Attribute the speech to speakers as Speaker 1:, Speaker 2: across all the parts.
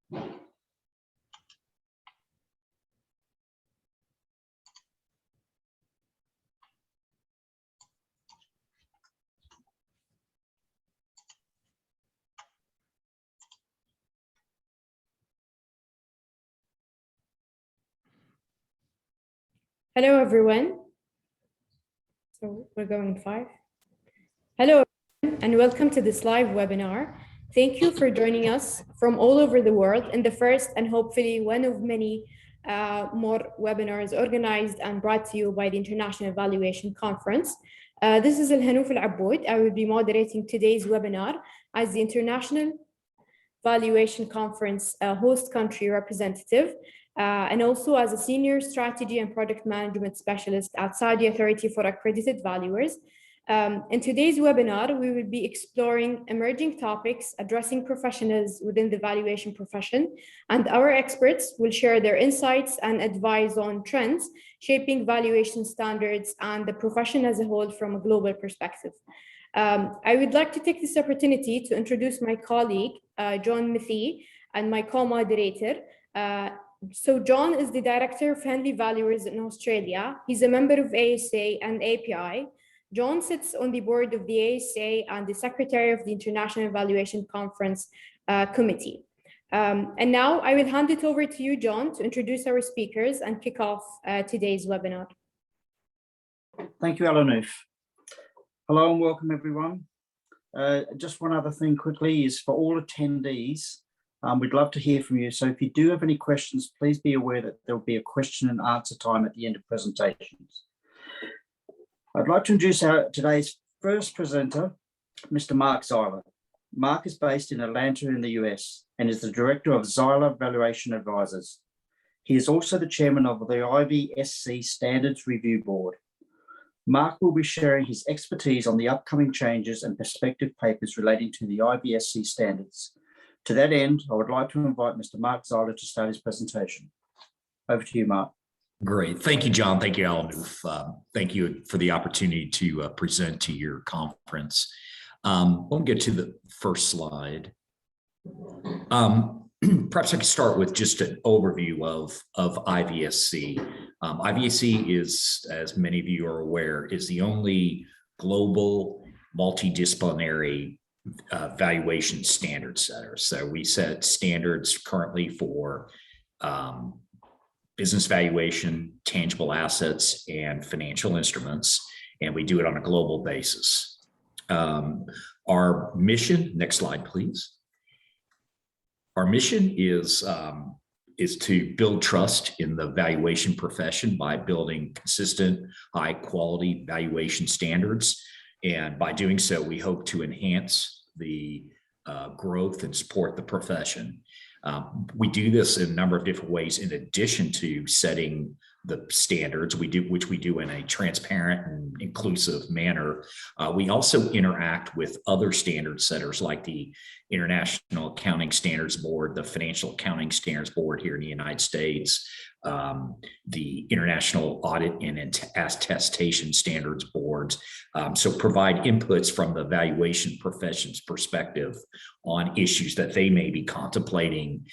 Speaker 1: Hello, everyone. So we're going 5. Hello, everyone, and welcome to this live webinar. Thank you for joining us from all over the world in the first and hopefully one of many more webinars organized and brought to you by the International Valuation Conference. This is Al-Hanouf Al-Aboud. I will be moderating today's webinar as the International Valuation Conference host country representative, and also as a senior strategy and product management specialist at Saudi Authority for Accredited Valuers. In today's webinar, we will be exploring emerging topics addressing professionals within the valuation profession, and our experts will share their insights and advice on trends shaping valuation standards and the profession as a whole from a global perspective. I would like to take this opportunity to introduce my colleague, John Matthey, and my co-moderator. So John is the Director of Henley Valuers in Australia. He's a member of ASA and API. John sits on the board of the ASA and the Secretary of the International Valuation Conference Committee. And now I will hand it over to you, John, to introduce our speakers and kick off today's webinar.
Speaker 2: Thank you, Al-Hanouf. Hello and welcome, everyone. Just one other thing quickly is for all attendees, we'd love to hear from you. So if you do have any questions, please be aware that there will be a question and answer time at the end of presentations. I'd like to introduce today's first presenter, Mr. Mark Zeiler. Mark is based in Atlanta in the US and is the Director of Zeiler Valuation Advisors. He is also the Chairman of the IVSC Standards Review Board. Mark will be sharing his expertise on the upcoming changes and perspective papers relating to the IVSC standards. To that end, I would like to invite Mr. Mark Zeiler to start his presentation. Over to you, Mark.
Speaker 3: Great. Thank you, John. Thank you, Al-Hanouf. Thank you for the opportunity to present to your conference. We'll get to the first slide. Perhaps I could start with just an overview of IVSC. IVSC is, as many of you are aware, is the only global multidisciplinary valuation standard setter. So we set standards currently for business valuation, tangible assets, and financial instruments, and we do it on a global basis. Our mission, next slide, please. Our mission is to build trust in the valuation profession by building consistent, high quality valuation standards. And by doing so, we hope to enhance the growth and support the profession. We do this in a number of different ways in addition to setting the standards, which we do in a transparent and inclusive manner. We also interact with other standard setters like the International Accounting Standards Board, the Financial Accounting Standards Board here in the United States, the International Audit and Attestation Standards Boards. So provide inputs from the valuation profession's perspective on issues that they may be contemplating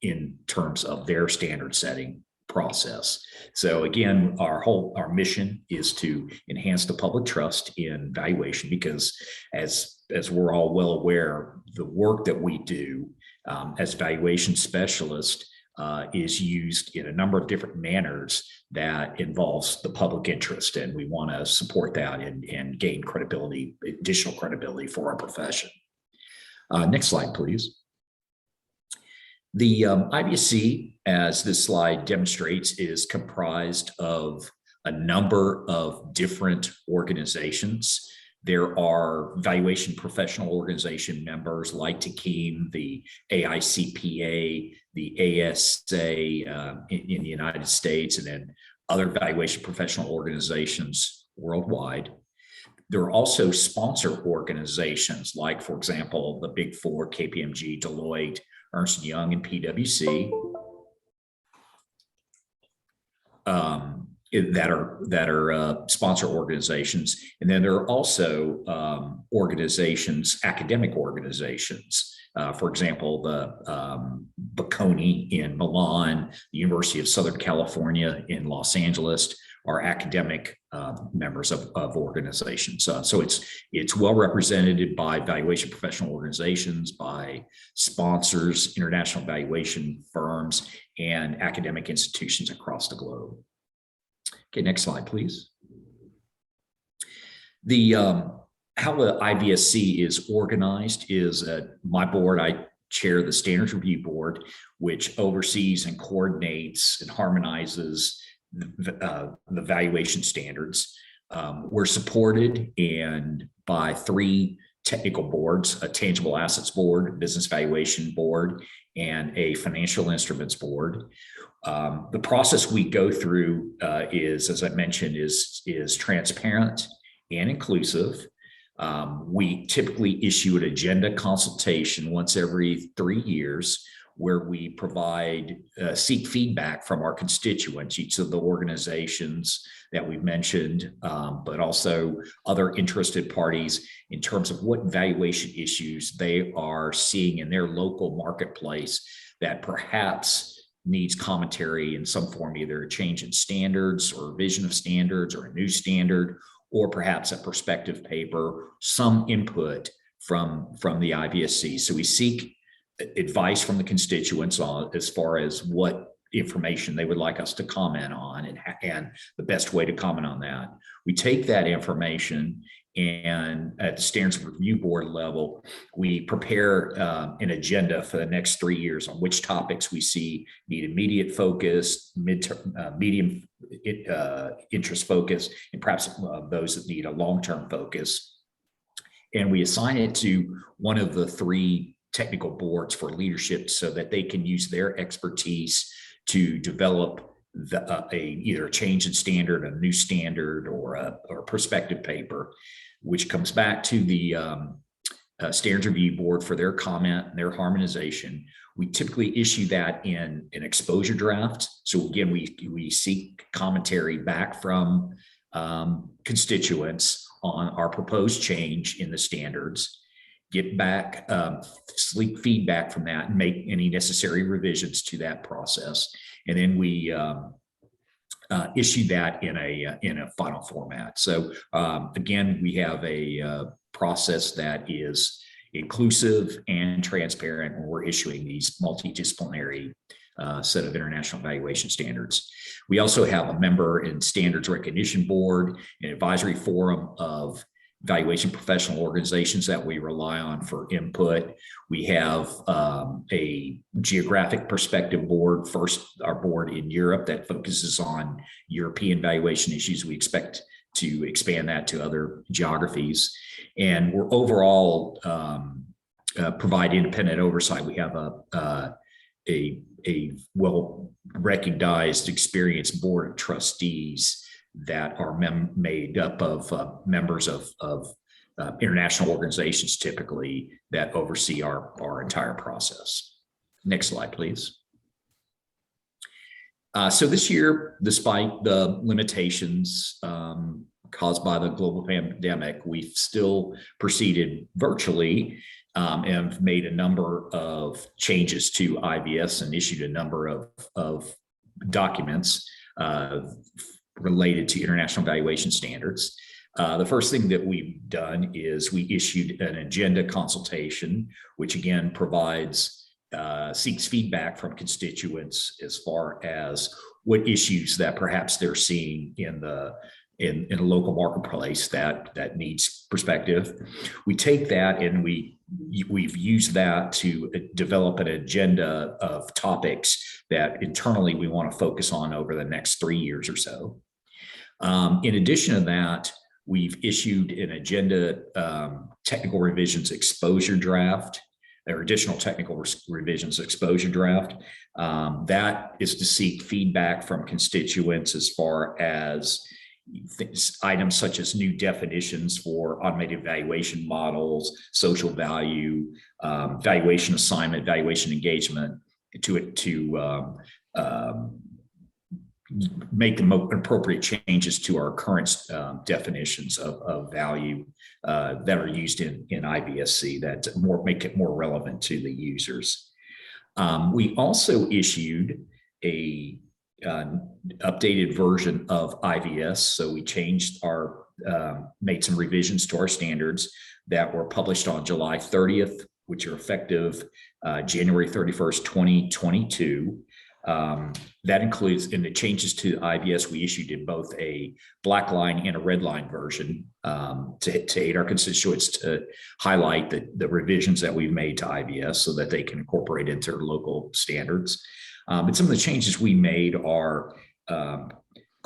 Speaker 3: in terms of their standard setting process. So again, our mission is to enhance the public trust in valuation, because as we're all well aware, the work that we do as valuation specialists is used in a number of different manners that involves the public interest, and we want to support that and gain credibility, additional credibility for our profession. Next slide, please. The IVSC, as this slide demonstrates, is comprised of a number of different organizations. There are valuation professional organization members like Taqiim, the AICPA, the ASA in the United States, and then other valuation professional organizations worldwide. There are also sponsor organizations like, for example, the Big Four, KPMG, Deloitte, Ernst & Young, and PwC that are sponsor organizations. And then there are also organizations, academic organizations For example, the Bocconi in Milan, the University of Southern California in Los Angeles are academic members of organizations. So it's well represented by valuation professional organizations, by sponsors, international valuation firms, and academic institutions across the globe. Okay, next slide, please. How the IVSC is organized is my board. I chair the Standards Review Board, which oversees and coordinates and harmonizes the valuation standards. We're supported by 3 technical boards: a tangible assets board, business valuation board, and a financial instruments board. The process we go through is, as I mentioned, is transparent and inclusive. We typically issue an agenda consultation once every 3 years, where we seek feedback from our constituents, each of the organizations that we've mentioned, but also other interested parties, in terms of what valuation issues they are seeing in their local marketplace that perhaps needs commentary in some form, either a change in standards or revision of standards or a new standard, or perhaps a perspective paper, some input from the IVSC. So we seek advice from the constituents on as far as what information they would like us to comment on and the best way to comment on that. We take that information, and at the Standards Review Board level, we prepare an agenda for the next 3 years on which topics we see need immediate focus, medium interest focus, and perhaps those that need a long-term focus. And we assign it to one of the 3 technical boards for leadership so that they can use their expertise to develop either a change in standard, a new standard, or a perspective paper, which comes back to the Standards Review Board for their comment and their harmonization. We typically issue that in an exposure draft. So again, we seek commentary back from constituents on our proposed change in the standards, get back sleek feedback from that, and make any necessary revisions to that process. And then we issue that in a final format. So again, we have a process that is inclusive and transparent when we're issuing these multidisciplinary set of international valuation standards. We also have a member in Standards Recognition Board, an advisory forum of valuation professional organizations that we rely on for input. We have a geographic perspective board, our board in Europe, that focuses on European valuation issues. We expect to expand that to other geographies. And we're overall provide independent oversight. We have a well-recognized, experienced board of trustees that are made up of members of international organizations, typically, that oversee our entire process. Next slide, please. So this year, despite the limitations caused by the global pandemic, we've still proceeded virtually and made a number of changes to IVS and issued a number of documents related to international valuation standards. The first thing that we've done is we issued an agenda consultation, which again seeks feedback from constituents as far as what issues that perhaps they're seeing in a local marketplace that needs perspective. We take that and we've used that to develop an agenda of topics that internally we want to focus on over the next 3 years or so. In addition to that, we've issued an agenda technical revisions exposure draft, or additional technical revisions exposure draft. That is to seek feedback from constituents as far as items such as new definitions for automated valuation models, social value, valuation assignment, valuation engagement, to make the appropriate changes to our current definitions of value that are used in IVSC that make it more relevant to the users. We also issued a updated version of IVS. So we changed made some revisions to our standards that were published on July 30th, which are effective January 31st, 2022. That includes, in the changes to IVS, we issued in both a black line and a red line version to aid our constituents to highlight the revisions that we've made to IVS so that they can incorporate into their local standards. But some of the changes we made are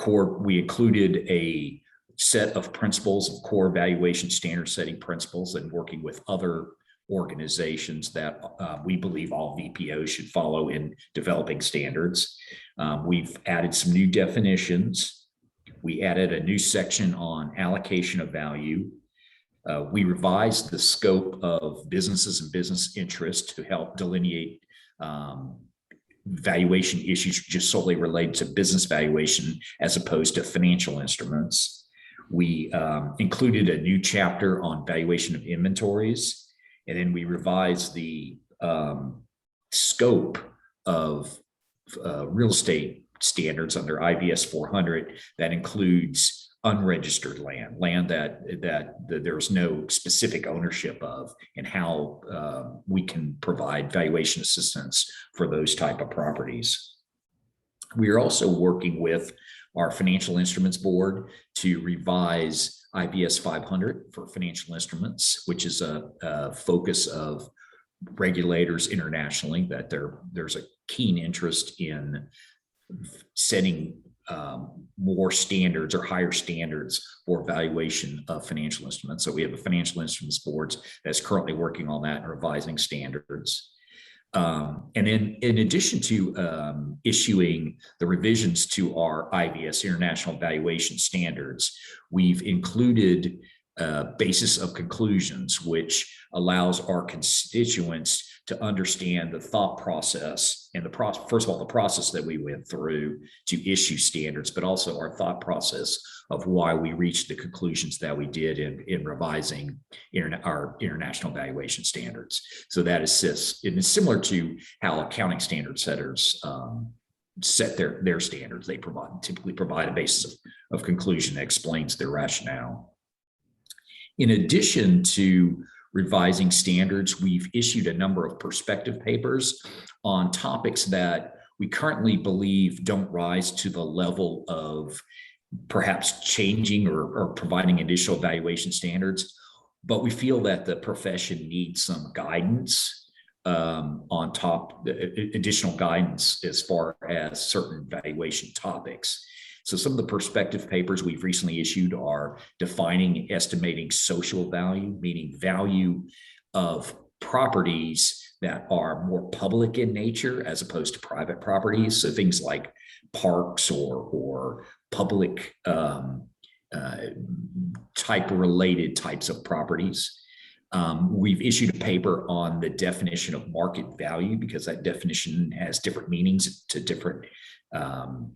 Speaker 3: we included a set of principles of core evaluation standard setting principles and working with other organizations that we believe all VPOs should follow in developing standards. We've added some new definitions. We added a new section on allocation of value. We revised the scope of businesses and business interests to help delineate valuation issues just solely related to business valuation as opposed to financial instruments. We included a new chapter on valuation of inventories, and then we revised the scope of real estate standards under IVS 400 that includes unregistered land that there's no specific ownership of, and how we can provide valuation assistance for those type of properties. We are also working with our financial instruments board to revise IVS 500 for financial instruments, which is a focus of regulators internationally, that there's a keen interest in setting more standards or higher standards for valuation of financial instruments. So we have a financial instruments board that's currently working on that and revising standards. And then in addition to issuing the revisions to our IVS International Valuation Standards, we've included a basis of conclusions, which allows our constituents to understand the thought process and first of all, the process that we went through to issue standards, but also our thought process of why we reached the conclusions that we did in revising our international valuation standards. So that assists, and it's similar to how accounting standard setters set their standards. They typically provide a basis of conclusion that explains their rationale. In addition to revising standards, we've issued a number of perspective papers on topics that we currently believe don't rise to the level of perhaps changing or providing additional valuation standards, but we feel that the profession needs some guidance on top, additional guidance as far as certain valuation topics. So some of the perspective papers we've recently issued are defining and estimating social value, meaning value of properties that are more public in nature as opposed to private properties. So things like parks or public related types of properties. We've issued a paper on the definition of market value because that definition has different meanings to different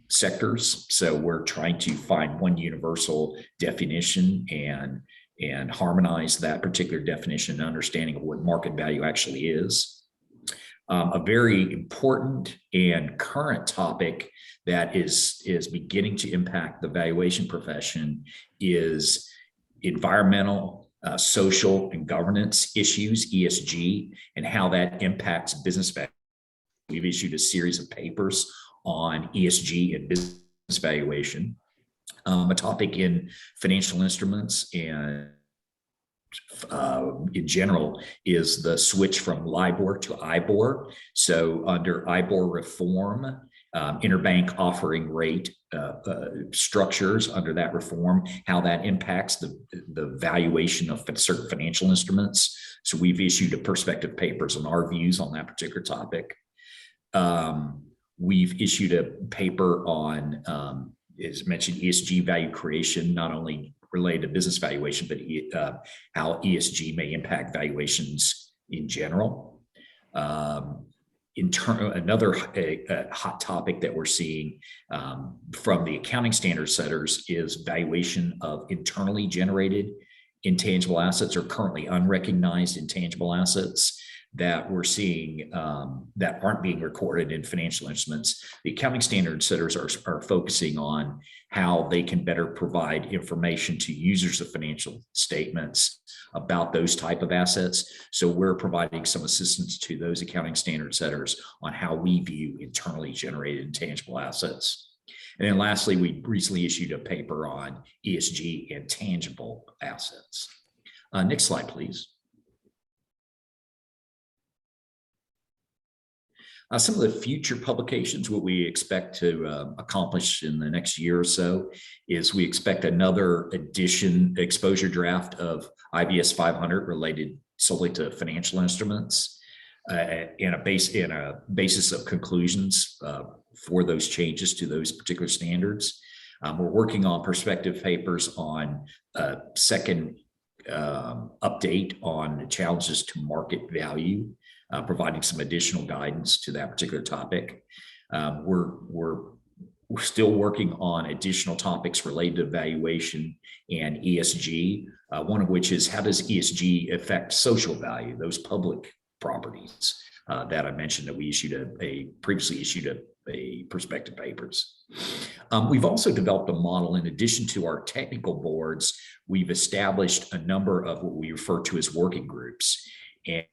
Speaker 3: sectors. So we're trying to find one universal definition and harmonize that particular definition and understanding of what market value actually is. A very important and current topic that is beginning to impact the valuation profession is environmental, social, and governance issues, ESG, and how that impacts business value. We've issued a series of papers on ESG and business valuation. A topic in financial instruments and in general is the switch from LIBOR to IBOR. So under IBOR reform, interbank offering rate structures under that reform, how that impacts the valuation of certain financial instruments. So we've issued a perspective papers on our views on that particular topic. We've issued a paper on, as mentioned, ESG value creation, not only related to business valuation, but how ESG may impact valuations in general. Another hot topic that we're seeing from the accounting standard setters is valuation of internally generated intangible assets or currently unrecognized intangible assets that we're seeing that aren't being recorded in financial instruments. The accounting standard setters are focusing on how they can better provide information to users of financial statements about those type of assets. So we're providing some assistance to those accounting standard setters on how we view internally generated intangible assets. And then lastly, we recently issued a paper on ESG and tangible assets. Next slide, please. Some of the future publications, what we expect to accomplish in the next year or so is we expect another exposure draft of IBS 500 related solely to financial instruments and a basis of conclusions for those changes to those particular standards. We're working on perspective papers on a second update on challenges to market value, providing some additional guidance to that particular topic. We're still working on additional topics related to valuation and ESG, one of which is how does ESG affect social value, those public properties that I mentioned that we previously issued a perspective papers. We've also developed a model. In addition to our technical boards, we've established a number of what we refer to as working groups. And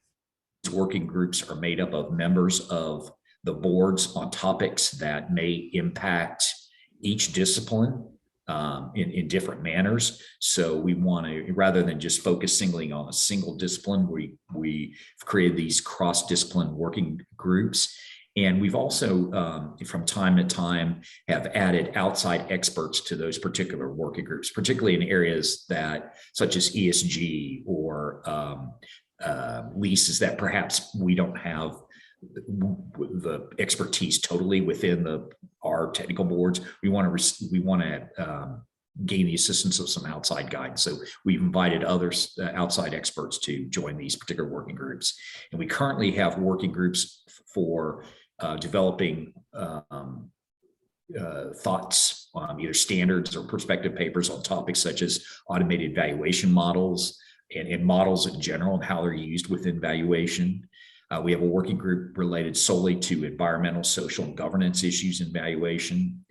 Speaker 3: working groups are made up of members of the boards on topics that may impact each discipline in different manners. So we want to, rather than just focus singly on a single discipline, we've created these cross-discipline working groups. And we've also, from time to time, have added outside experts to those particular working groups, particularly in areas such as ESG or leases that perhaps we don't have the expertise totally within our technical boards. We want to gain the assistance of some outside guidance. So we've invited others, outside experts, to join these particular working groups. And we currently have working groups for developing thoughts on either standards or perspective papers on topics such as automated valuation models, and models in general and how they're used within valuation. We have a working group related solely to environmental, social, and governance issues in valuation.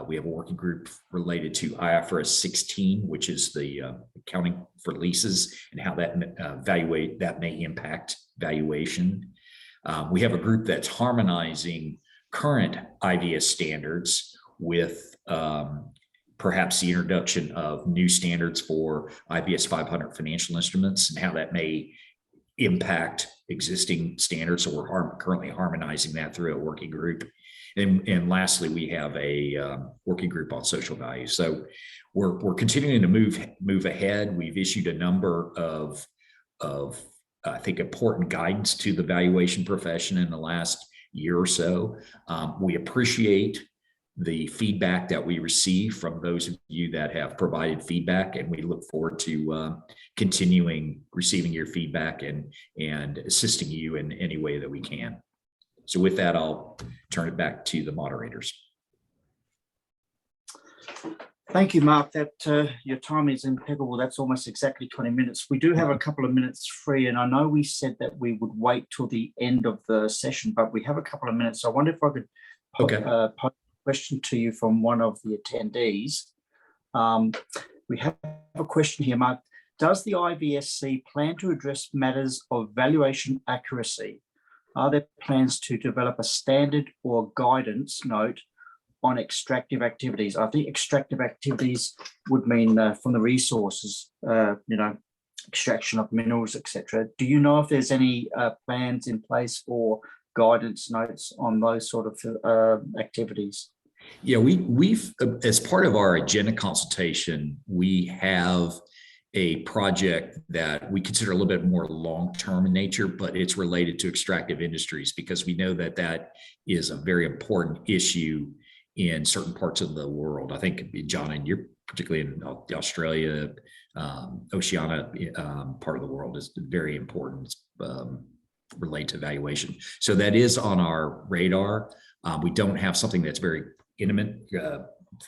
Speaker 3: We have a working group related to IFRS 16, which is the accounting for leases and how that may impact valuation. We have a group that's harmonizing current IVS standards with perhaps the introduction of new standards for IBS 500 financial instruments and how that may impact existing standards. So we're currently harmonizing that through a working group. And lastly, we have a working group on social value. So we're continuing to move ahead. We've issued a number of I think important guidance to the valuation profession in the last year or so. We appreciate the feedback that we receive from those of you that have provided feedback, and we look forward to continuing receiving your feedback and assisting you in any way that we can. So with that, I'll turn it back to the moderators.
Speaker 2: Thank you, Mark. Your time is impeccable. That's almost exactly 20 minutes. We do have a couple of minutes free, and I know we said that we would wait till the end of the session, but we have a couple of minutes. So I wonder if I could pose a question to you from one of the attendees. We have a question here, Mark. Does the IVSC plan to address matters of valuation accuracy? Are there plans to develop a standard or guidance note on extractive activities? I think extractive activities would mean from the resources, extraction of minerals, etc. Do you know if there's any plans in place for guidance notes on those sort of activities?
Speaker 3: Yeah, we've as part of our agenda consultation, we have a project that we consider a little bit more long-term in nature, but it's related to extractive industries because we know that that is a very important issue in certain parts of the world. I think, John, and you're particularly in Australia, Oceania part of the world is very important relate to valuation. So that is on our radar. We don't have something that's very intimate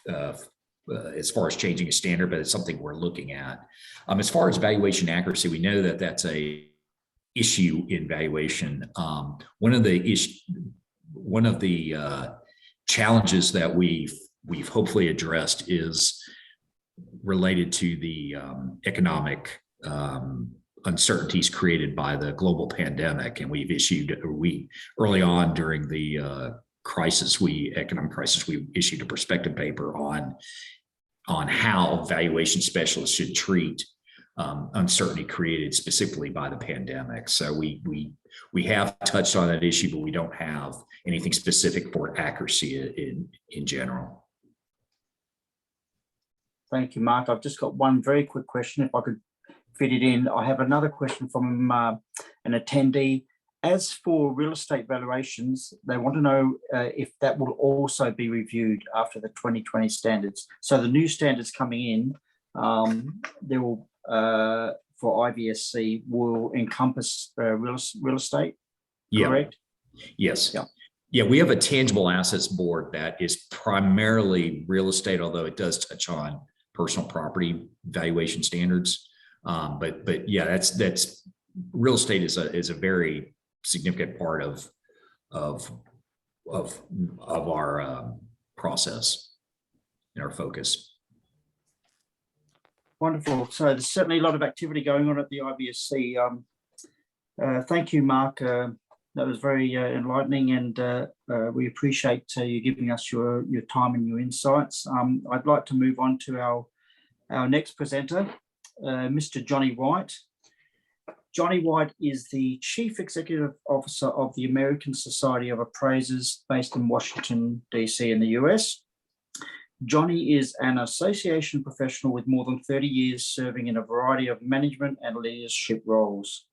Speaker 3: as far as changing a standard, but it's something we're looking at. As far as valuation accuracy, we know that that's a issue in valuation. One of the challenges that we've hopefully addressed is related to the economic uncertainties created by the global pandemic, and we early on during the economic crisis, we issued a perspective paper on how valuation specialists should treat uncertainty created specifically by the pandemic. So we have touched on that issue, but we don't have anything specific for accuracy in general.
Speaker 2: Thank you, Mark. I've just got one very quick question, if I could fit it in. I have another question from an attendee. As for real estate valuations, they want to know if that will also be reviewed after the 2020 standards. So the new standards coming in, there will for IVSC will encompass real estate, correct?
Speaker 3: Yes.
Speaker 2: Yeah.
Speaker 3: Yeah, we have a tangible assets board that is primarily real estate, although it does touch on personal property valuation standards. But yeah, that's real estate is a very significant part of our process and our focus.
Speaker 2: Wonderful. So there's certainly a lot of activity going on at the IVSC. Thank you, Mark. That was very enlightening, and we appreciate you giving us your time and your insights. I'd like to move on to our next presenter, Mr. Johnny White. Johnny White is the Chief Executive Officer of the American Society of Appraisers based in Washington, D.C. in the US. Johnny is an association professional with more than 30 years serving in a variety of management and leadership roles.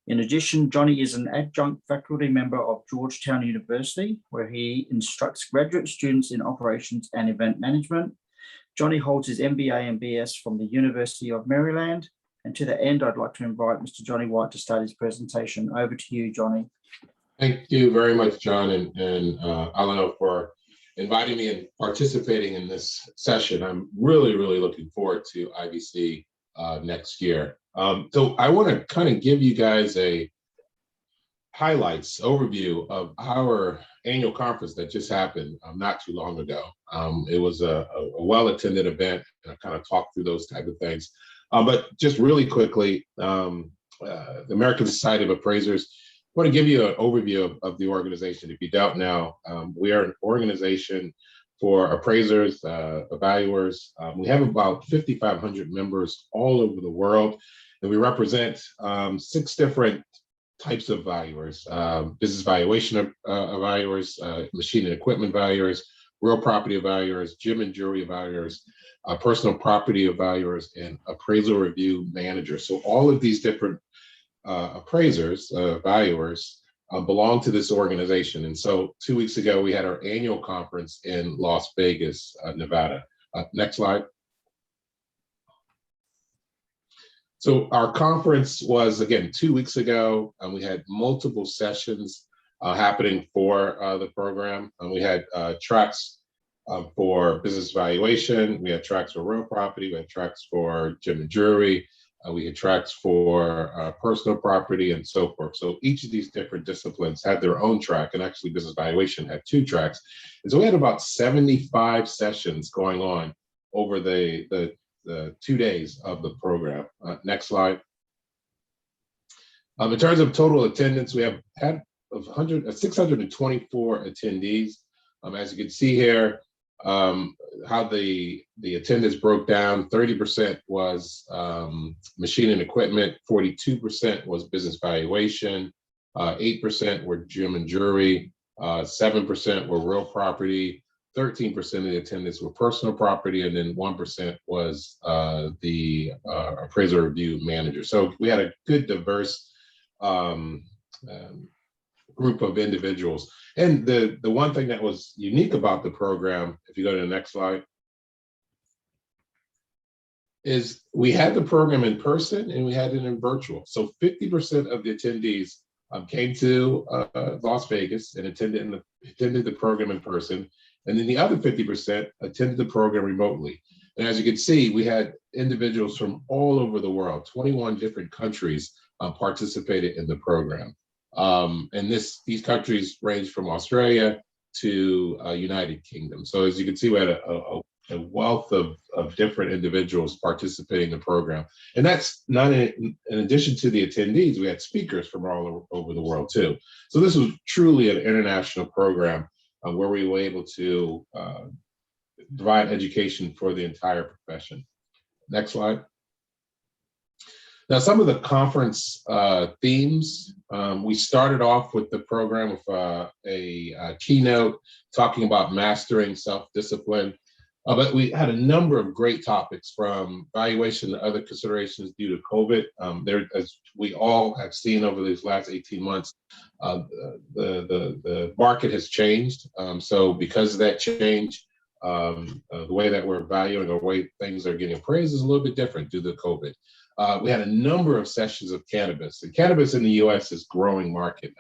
Speaker 2: In addition, Johnny is an adjunct faculty member of Georgetown University, where he instructs graduate students in operations and event management. Johnny holds his MBA and BS from the University of Maryland. And to the end, I'd like to invite Mr. Johnny White to start his presentation. Over to you, Johnny.
Speaker 4: Thank you very much, John and Alano, for inviting me and participating in this session. I'm really looking forward to IVC next year. So I want to kind of give you guys a highlights overview of our annual conference that just happened not too long ago. It was a well-attended event, and I kind of talked through those type of things. But just really quickly, the American Society of Appraisers, I want to give you an overview of the organization. If you don't know, we are an organization for appraisers, valuers. We have about 5,500 members all over the world, and we represent 6 different types of valuers: business valuation valuers, machine and equipment valuers, real property valuers, gym and jewelry valuers, personal property valuers, and appraisal review managers. So all of these different appraisers, valuers, belong to this organization. And so 2 weeks ago, we had our annual conference in Las Vegas, Nevada. Next slide. So our conference was, again, 2 weeks ago, and we had multiple sessions happening for the program. And we had tracks for business valuation, we had tracks for real property, we had tracks for gym and jewelry, we had tracks for personal property, and so forth. So each of these different disciplines had their own track, and actually business valuation had 2 tracks. And so we had about 75 sessions going on over the 2 days of the program. Next slide. In terms of total attendance, we have had 624 attendees. As you can see here, how the attendance broke down: 30% was machine and equipment, 42% was business valuation, 8% were gym and jewelry, 7% were real property, 13% of the attendance were personal property, and then 1% was the appraisal review manager. So we had a good, diverse group of individuals. And the one thing that was unique about the program, if you go to the next slide, is we had the program in person and we had it in virtual. So 50% of the attendees came to Las Vegas and attended the program in person. And then the other 50% attended the program remotely. And as you can see, we had individuals from all over the world, 21 different countries participated in the program. And these countries range from Australia to United Kingdom. So as you can see, we had a wealth of different individuals participating in the program. And that's not in addition to the attendees, we had speakers from all over the world too. So this was truly an international program where we were able to provide education for the entire profession. Next slide. Now, some of the conference themes, we started off with the program with a keynote talking about mastering self-discipline. But we had a number of great topics, from valuation to other considerations due to COVID. As we all have seen over these last 18 months, the market has changed. So because of that change, the way that we're valuing or way things are getting appraised is a little bit different due to COVID. We had a number of sessions of cannabis. And cannabis in the US is a growing market.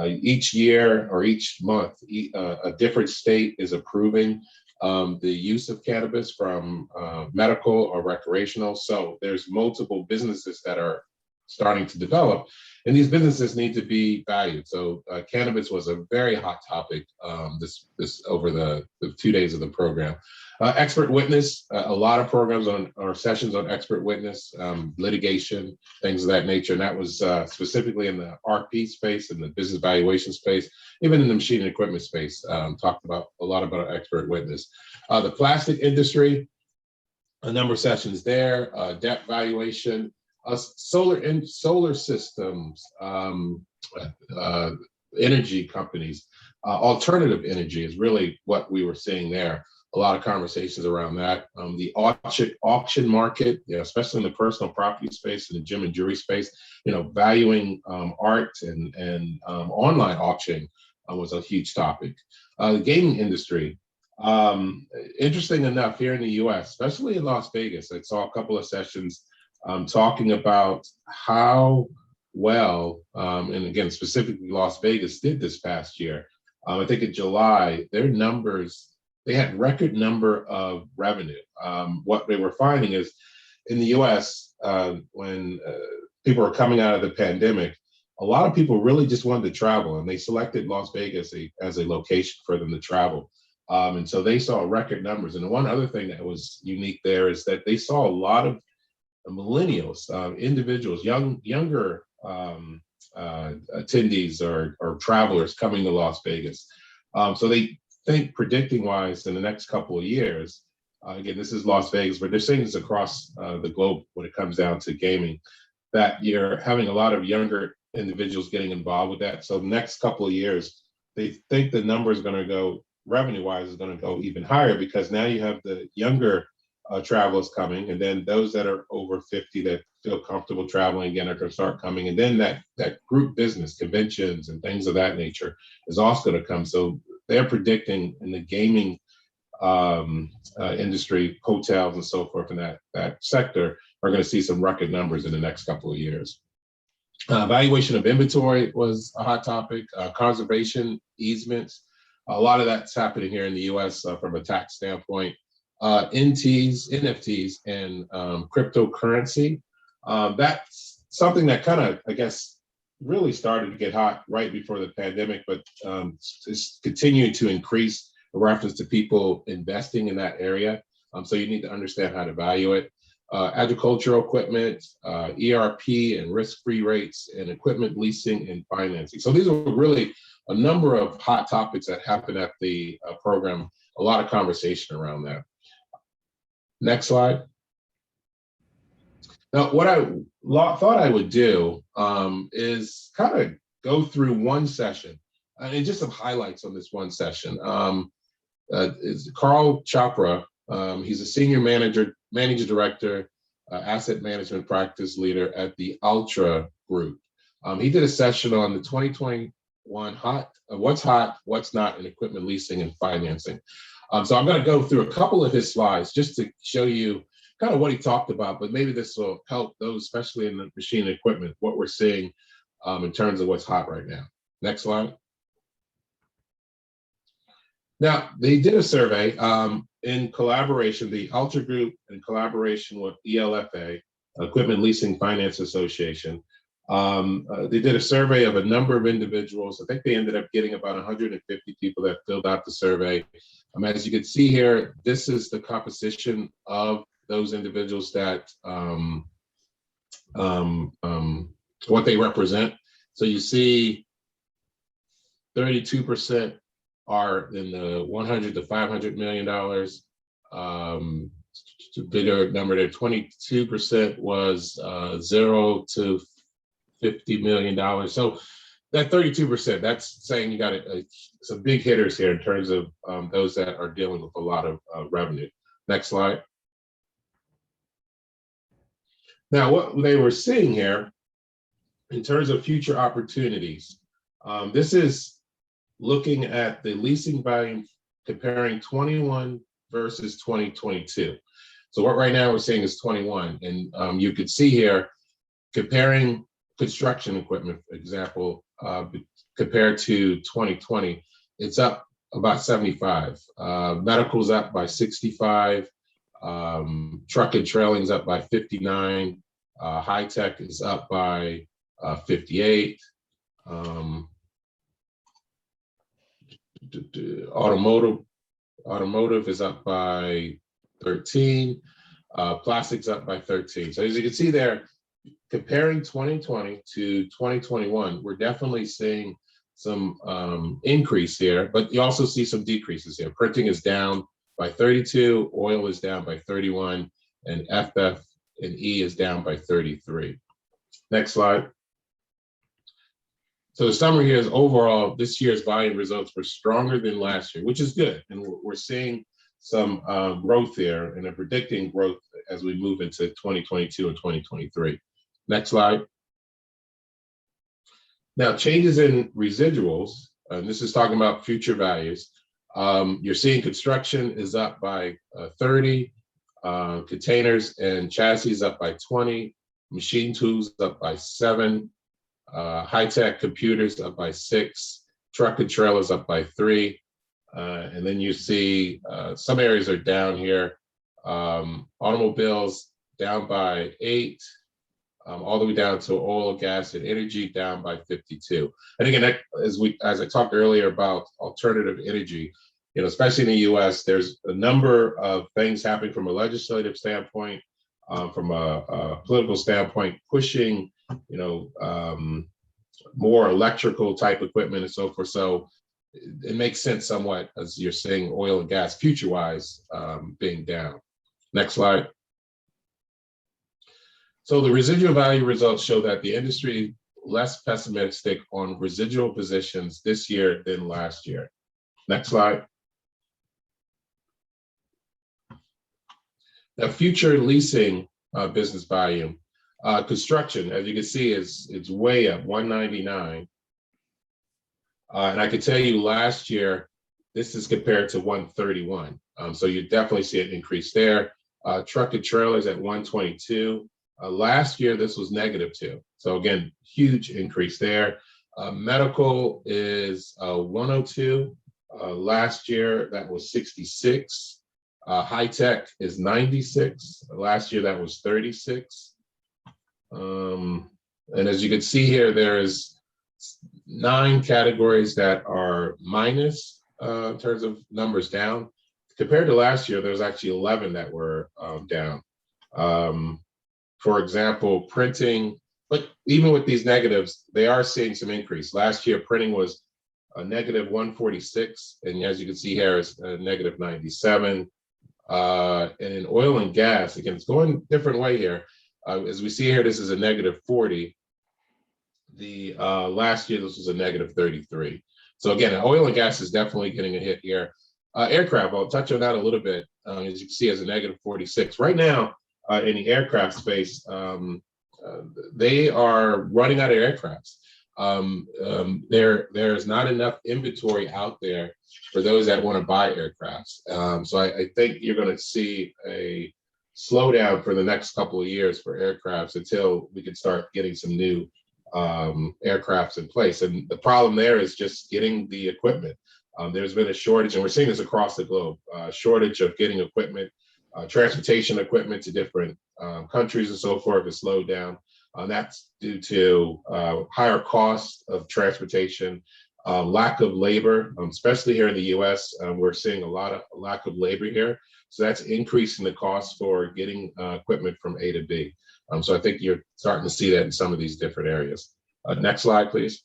Speaker 4: Each year or each month, a different state is approving the use of cannabis from medical or recreational. So there's multiple businesses that are starting to develop, and these businesses need to be valued. So cannabis was a very hot topic this over the 2 days of the program. Expert witness, a lot of programs or sessions on expert witness, litigation, things of that nature. And that was specifically in the RP space and the business valuation space, even in the machine and equipment space, talked about a lot about expert witness. The plastic industry, a number of sessions there, debt valuation, solar systems, energy companies, alternative energy is really what we were seeing there. A lot of conversations around that. The auction market, especially in the personal property space and the gym and jewelry space, valuing art and online auction was a huge topic. The gaming industry, interesting enough, here in the US, especially in Las Vegas, I saw a couple of sessions talking about how well, and again, specifically Las Vegas did this past year. I think in July, their numbers, they had record number of revenue. What they were finding is in the US, when people were coming out of the pandemic, a lot of people really just wanted to travel, and they selected Las Vegas as a location for them to travel. And so they saw record numbers. And the one other thing that was unique there is that they saw a lot of millennials, individuals, younger attendees or travelers coming to Las Vegas. So they think, predicting wise, in the next couple of years, again, this is Las Vegas, but they're seeing this across the globe when it comes down to gaming, that you're having a lot of younger individuals getting involved with that. So the next couple of years, they think the number is going to go, revenue wise, is going to go even higher, because now you have the younger travelers coming, and then those that are over 50 that feel comfortable traveling again are going to start coming, and then that group business, conventions and things of that nature is also going to come. So they're predicting in the gaming industry, hotels and so forth in that sector are going to see some record numbers in the next couple of years. Valuation of inventory was a hot topic. Conservation easements, a lot of that's happening here in the US from a tax standpoint. NFTs, and cryptocurrency. That's something that kind of, I guess, really started to get hot right before the pandemic, but it's continuing to increase in reference to people investing in that area. So you need to understand how to value it. Agricultural equipment, ERP and risk-free rates, and equipment leasing and financing. So these are really a number of hot topics that happened at the program, a lot of conversation around that. Next slide. Now, what I thought I would do is kind of go through one session and just some highlights on this one session. Is Carl Chopra. He's a senior managing director, asset management practice leader at the Ultra Group. He did a session on the 2021 what's hot, what's not in equipment leasing and financing. So I'm going to go through a couple of his slides just to show you kind of what he talked about, but maybe this will help those, especially in the machine equipment, what we're seeing in terms of what's hot right now. Next slide. Now, they did a survey in collaboration, the Ultra Group in collaboration with ELFA, Equipment Leasing Finance Association. They did a survey of a number of individuals. I think they ended up getting about 150 people that filled out the survey. As you can see here, this is the composition of those individuals that what they represent. So you see 32% are in the $100 to $500 million. Bigger number there, 22% was 0 to $50 million. So that 32%, that's saying you got some big hitters here in terms of those that are dealing with a lot of revenue. Next slide. Now, what they were seeing here in terms of future opportunities, this is looking at the leasing volume comparing 21 versus 2022. So what right now we're seeing is 21, and you could see here comparing construction equipment, for example, compared to 2020, it's up about 75. Medical's up by 65. Truck and trailing's up by 59. High tech is up by 58. Automotive is up by 13. Plastics up by 13. So as you can see there, comparing 2020 to 2021, we're definitely seeing some increase here, but you also see some decreases here. Printing is down by 32, oil is down by 31, and FF and E is down by 33. Next slide. So the summary here is overall, this year's volume results were stronger than last year, which is good. And we're seeing some growth there and are predicting growth as we move into 2022 and 2023. Next slide. Now, changes in residuals, and this is talking about future values. You're seeing construction is up by 30, containers and chassis up by 20, machine tools up by 7, high-tech computers up by 6, truck and trailers up by 3, and then you see some areas are down here. Automobiles down by 8, all the way down to oil, gas, and energy down by 52. And again, as I talked earlier about alternative energy, especially in the U.S., there's a number of things happening from a legislative standpoint, from a political standpoint, pushing, more electrical type equipment and so forth. So it makes sense somewhat as you're seeing oil and gas future-wise being down. Next slide. So the residual value results show that the industry less pessimistic on residual positions this year than last year. Next slide. Now, future leasing business volume. Construction, as you can see, it's way up, 199. And I can tell you last year, this is compared to 131. So you definitely see an increase there. Truck and trailers at 122. Last year, this was -2. So again, huge increase there. Medical is 102. Last year, that was 66. High tech is 96. Last year, that was 36. And as you can see here, there's 9 categories that are minus in terms of numbers down. Compared to last year, there's actually 11 that were down. For example, printing, but even with these negatives, they are seeing some increase. Last year, printing was a -146, and as you can see here, it's a -97. And in oil and gas, again, it's going a different way here. As we see here, this is a -40. The last year, this was a -33. So again, oil and gas is definitely getting a hit here. Aircraft, I'll touch on that a little bit. As you can see, as a -46. Right now, in the aircraft space, they are running out of aircrafts. There's not enough inventory out there for those that want to buy aircrafts. So I think you're going to see a slowdown for the next couple of years for aircrafts until we can start getting some new aircrafts in place. And the problem there is just getting the equipment. There's been a shortage, and we're seeing this across the globe, shortage of getting equipment, transportation equipment to different countries and so forth has slowed down. That's due to higher costs of transportation, lack of labor, especially here in the US. We're seeing a lot of lack of labor here. So that's increasing the cost for getting equipment from A to B. So I think you're starting to see that in some of these different areas. Next slide, please.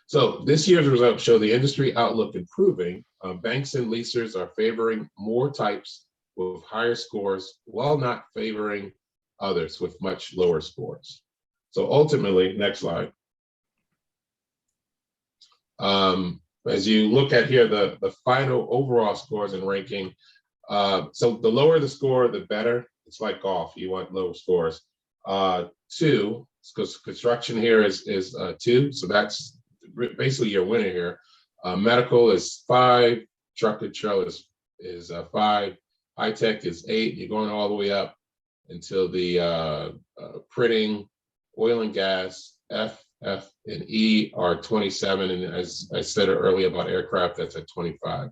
Speaker 4: So this year's results show the industry outlook improving. Banks and leasers are favoring more types with higher scores while not favoring others with much lower scores. So ultimately, next slide. As you look at here, the final overall scores and ranking. So the lower the score, the better. It's like golf, you want low scores. 2, because construction here is 2, so that's basically your winner here. Medical is 5, truck and trailer is 5, high tech is 8. You're going all the way up until the printing, oil and gas, F, and E are 27, and as I said earlier about aircraft, that's at 25.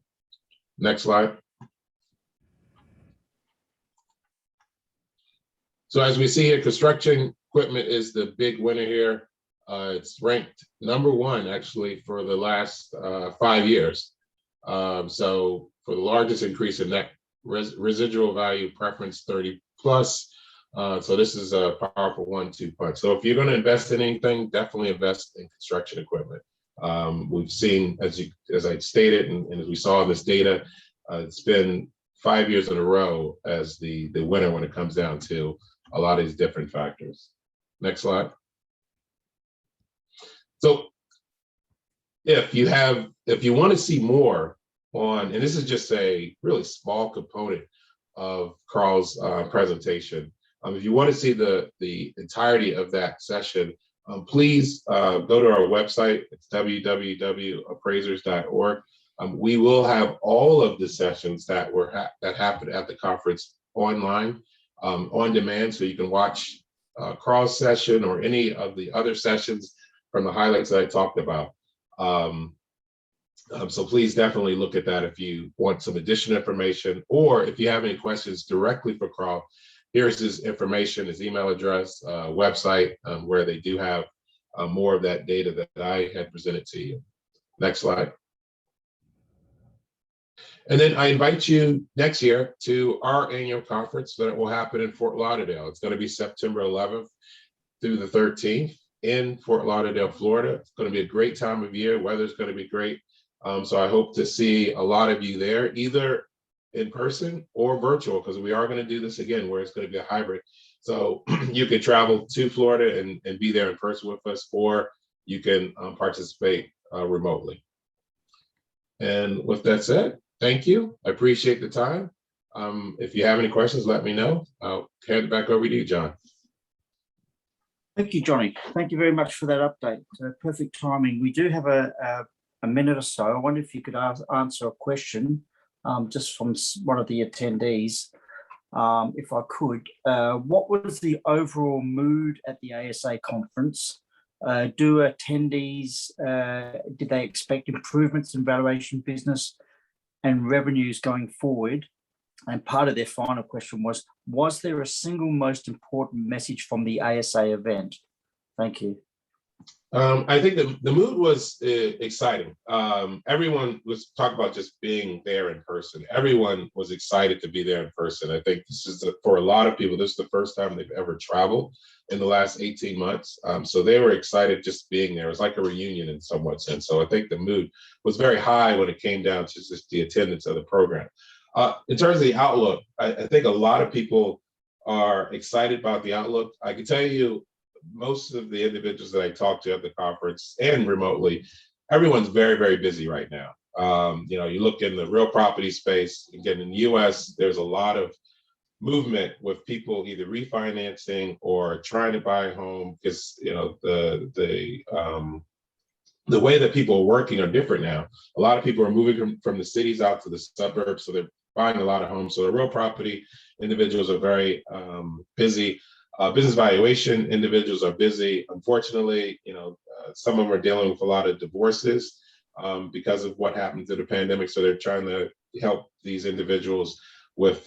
Speaker 4: Next slide. So as we see here, construction equipment is the big winner here. It's ranked #1 actually for the last 5 years. So for the largest increase in net residual value preference 30 plus. So this is a powerful 1-2 punch. So if you're going to invest in anything, definitely invest in construction equipment. We've seen, as I stated, and as we saw in this data, it's been 5 years in a row as the winner when it comes down to a lot of these different factors. Next slide. So if you want to see more on, and this is just a really small component of Carl's presentation, if you want to see the entirety of that session, please go to our website. It's www.appraisers.org. We will have all of the sessions that happened at the conference online, on demand, so you can watch Carl's session or any of the other sessions from the highlights that I talked about. So please definitely look at that if you want some additional information, or if you have any questions directly for Carl. Here's his information, his email address, website, where they do have more of that data that I had presented to you. Next slide. And then I invite you next year to our annual conference that will happen in Fort Lauderdale. It's going to be September 11th through the 13th in Fort Lauderdale, Florida. It's going to be a great time of year. Weather's going to be great. So I hope to see a lot of you there, either in person or virtual, because we are going to do this again where it's going to be a hybrid. So you can travel to Florida and be there in person with us, or you can participate remotely. And with that said, thank you. I appreciate the time. If you have any questions, let me know. I'll hand it back over to you, John.
Speaker 2: Thank you, Johnny. Thank you very much for that update. Perfect timing. We do have a minute or so. I wonder if you could answer a question just from one of the attendees, if I could. What was the overall mood at the ASA conference? Do attendees, did they expect improvements in valuation business and revenues going forward? And part of their final question was there a single most important message from the ASA event? Thank you.
Speaker 4: I think the mood was exciting. Everyone was talking about just being there in person. Everyone was excited to be there in person. I think this is, for a lot of people, this is the first time they've ever traveled in the last 18 months. So they were excited just being there. It was like a reunion in somewhat sense. So I think the mood was very high when it came down to just the attendance of the program. In terms of the outlook, I think a lot of people are excited about the outlook. I can tell you, most of the individuals that I talked to at the conference and remotely, everyone's very, very busy right now. You look in the real property space, again, in the US, there's a lot of movement with people either refinancing or trying to buy a home, because the way that people are working are different now. A lot of people are moving from the cities out to the suburbs, so they're buying a lot of homes. So the real property individuals are very busy. Business valuation individuals are busy. Unfortunately, some of them are dealing with a lot of divorces because of what happened to the pandemic. So they're trying to help these individuals with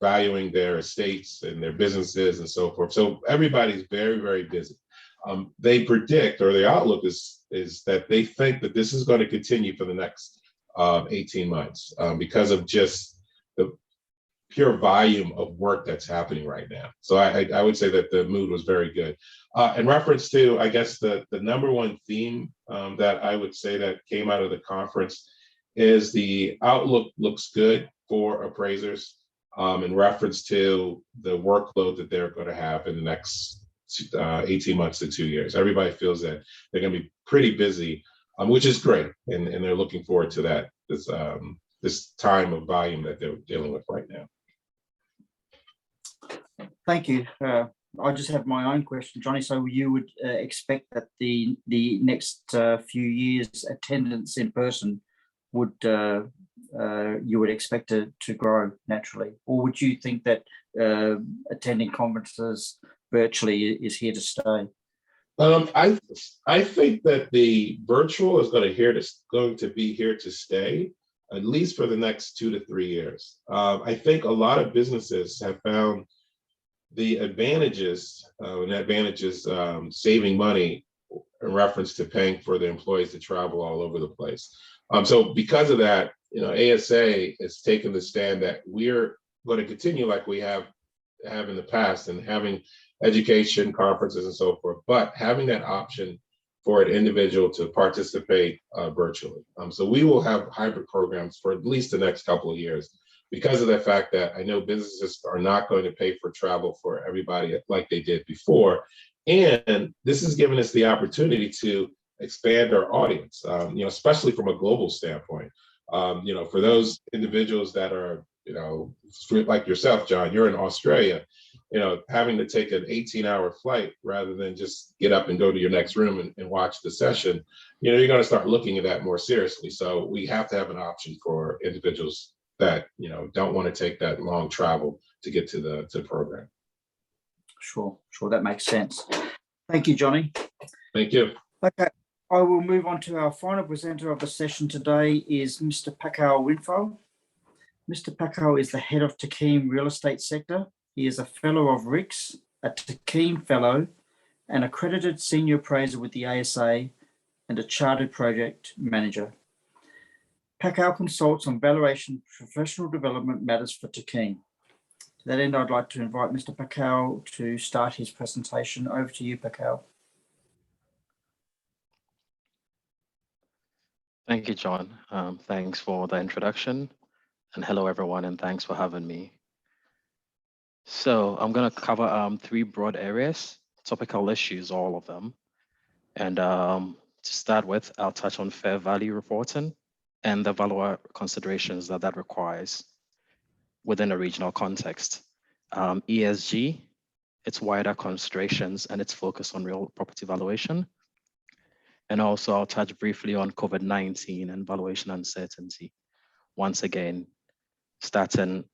Speaker 4: valuing their estates and their businesses and so forth. So everybody's very, very busy. They predict, or their outlook is that they think that this is going to continue for the next 18 months because of just the pure volume of work that's happening right now. So I would say that the mood was very good. In reference to, I guess, the number one theme that I would say that came out of the conference is the outlook looks good for appraisers in reference to the workload that they're going to have in the next 18 months to 2 years. Everybody feels that they're going to be pretty busy, which is great. And they're looking forward to that, this time of volume that they're dealing with right now.
Speaker 2: Thank you. I just have my own question, Johnny. So you would expect that the next few years attendance in person would you would expect to grow naturally, or would you think that attending conferences virtually is here to stay?
Speaker 4: I think that the virtual is going to be here to stay, at least for the next 2 to 3 years. I think a lot of businesses have found the advantages, saving money in reference to paying for the employees to travel all over the place. So because of that, ASA has taken the stand that we're going to continue like we have in the past and having education conferences and so forth, but having that option for an individual to participate virtually. So we will have hybrid programs for at least the next couple of years, because of the fact that I know businesses are not going to pay for travel for everybody like they did before. And this has given us the opportunity to expand our audience, especially from a global standpoint. For those individuals that are, like yourself, John, you're in Australia, having to take an 18-hour flight rather than just get up and go to your next room and watch the session, you're going to start looking at that more seriously. So we have to have an option for individuals that don't want to take that long travel to get to the program.
Speaker 2: Sure, that makes sense. Thank you, Johnny.
Speaker 4: Thank you.
Speaker 2: Okay, I will move on to our final presenter of the session today is Mr. Paco Winfo. Mr. Paco is the head of Taqiyyim real estate sector. He is a fellow of RICS, a Taqiyyim fellow, an accredited senior appraiser with the ASA, and a chartered project manager. Paco consults on valuation professional development matters for Taqiyyim. To that end, I'd like to invite Mr. Paco to start his presentation. Over to you, Paco.
Speaker 5: Thank you, John. Thanks for the introduction. And hello, everyone, and thanks for having me. So I'm going to cover 3 broad areas, topical issues, all of them. And to start with, I'll touch on fair value reporting and the valuer considerations that requires within a regional context. ESG, its wider considerations and its focus on real property valuation. And also I'll touch briefly on COVID-19 and valuation uncertainty. Once again, starting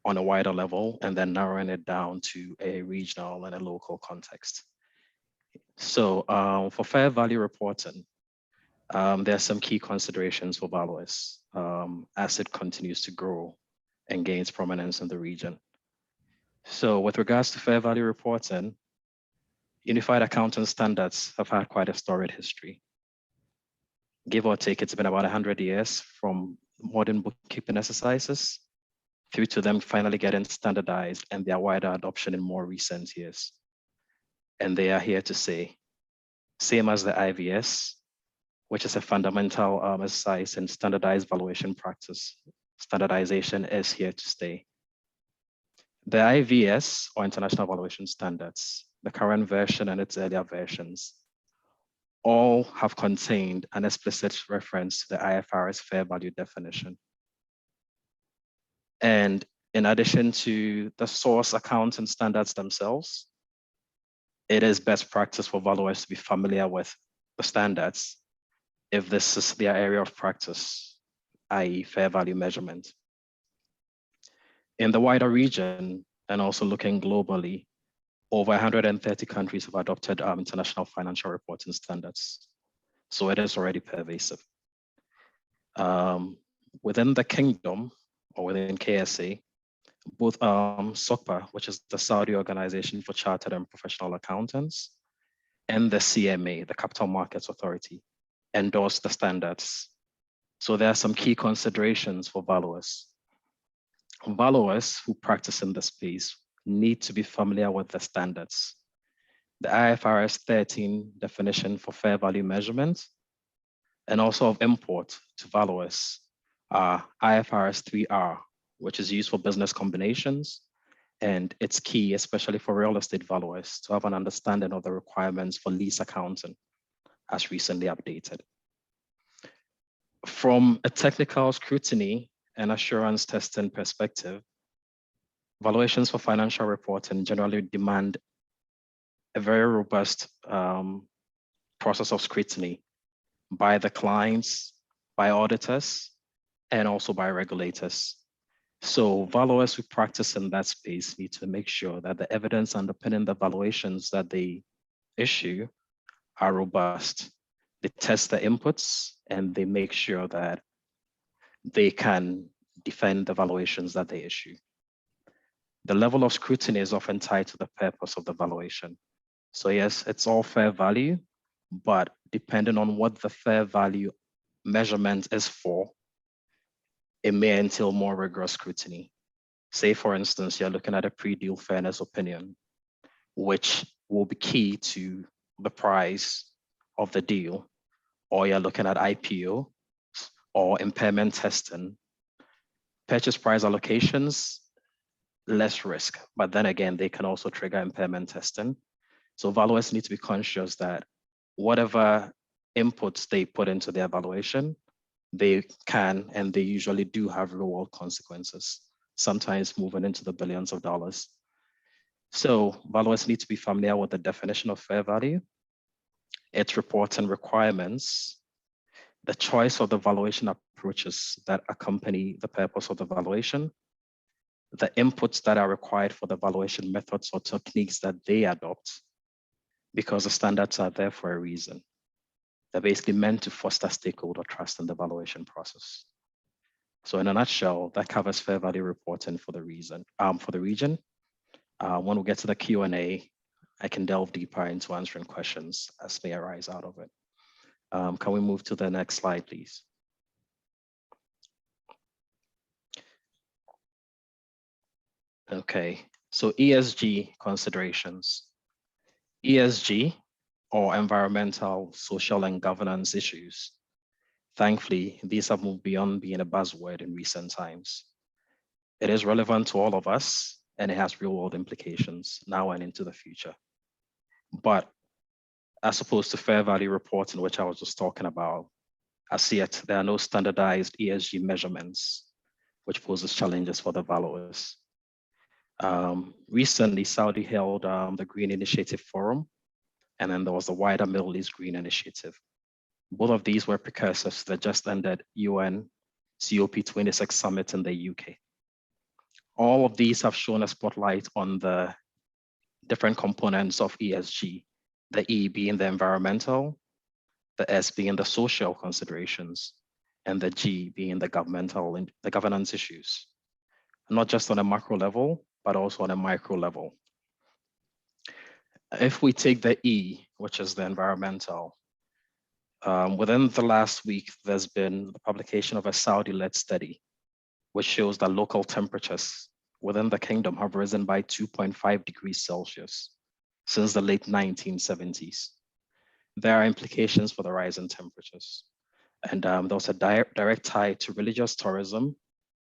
Speaker 5: on a wider level and then narrowing it down to a regional and a local context. So for fair value reporting, there are some key considerations for valuers as it continues to grow and gains prominence in the region. So with regards to fair value reporting, unified accounting standards have had quite a storied history. Give or take, it's been about 100 years from modern bookkeeping exercises through to them finally getting standardized and their wider adoption in more recent years. And they are here to stay. Same as the IVS, which is a fundamental exercise in standardized valuation practice. Standardization is here to stay. The IVS, or International Valuation Standards, the current version and its earlier versions, all have contained an explicit reference to the IFRS fair value definition. And in addition to the source accounting standards themselves, it is best practice for valuers to be familiar with the standards if this is their area of practice, i.e. fair value measurement. In the wider region, and also looking globally, over 130 countries have adopted international financial reporting standards. So it is already pervasive. Within the kingdom, or within KSA, both SOCPA, which is the Saudi Organization for Chartered and Professional Accountants, and the CMA, the Capital Markets Authority, endorse the standards. So there are some key considerations for valuers. Valuers who practice in the space need to be familiar with the standards. The IFRS 13 definition for fair value measurement, and also of import to valuers are IFRS 3R, which is used for business combinations. And it's key, especially for real estate valuers, to have an understanding of the requirements for lease accounting as recently updated. From a technical scrutiny and assurance testing perspective, valuations for financial reporting generally demand a very robust process of scrutiny by the clients, by auditors, and also by regulators. So valuers who practice in that space need to make sure that the evidence underpinning the valuations that they issue are robust. They test the inputs and they make sure that they can defend the valuations that they issue. The level of scrutiny is often tied to the purpose of the valuation. So yes, it's all fair value, but depending on what the fair value measurement is for, it may entail more rigorous scrutiny. Say, for instance, you're looking at a pre-deal fairness opinion, which will be key to the price of the deal, or you're looking at IPO or impairment testing. Purchase price allocations, less risk, but then again, they can also trigger impairment testing. So valuers need to be conscious that whatever inputs they put into their evaluation, they can and they usually do have real world consequences, sometimes moving into the billions of dollars. So valuers need to be familiar with the definition of fair value, its reporting requirements, the choice of the valuation approaches that accompany the purpose of the valuation, the inputs that are required for the valuation methods or techniques that they adopt, because the standards are there for a reason. They're basically meant to foster stakeholder trust in the valuation process. So in a nutshell, that covers fair value reporting for the region. When we get to the Q&A, I can delve deeper into answering questions as may arise out of it. Can we move to the next slide, please? Okay, so ESG considerations. ESG, or environmental, social, and governance issues. Thankfully, these have moved beyond being a buzzword in recent times. It is relevant to all of us, and it has real-world implications now and into the future. But as opposed to fair value reporting, which I was just talking about, as yet, there are no standardized ESG measurements, which poses challenges for the valuers. Recently, Saudi held the Green Initiative Forum, and then there was the wider Middle East Green Initiative. Both of these were precursors to the just ended UN COP26 summit in the UK. All of these have shown a spotlight on the different components of ESG, the E being the environmental, the S being the social considerations, and the G being the governmental and the governance issues, not just on a macro level, but also on a micro level. If we take the E, which is the environmental, within the last week, there's been the publication of a Saudi-led study, which shows that local temperatures within the kingdom have risen by 2.5 degrees Celsius since the late 1970s. There are implications for the rise in temperatures. And there was a direct tie to religious tourism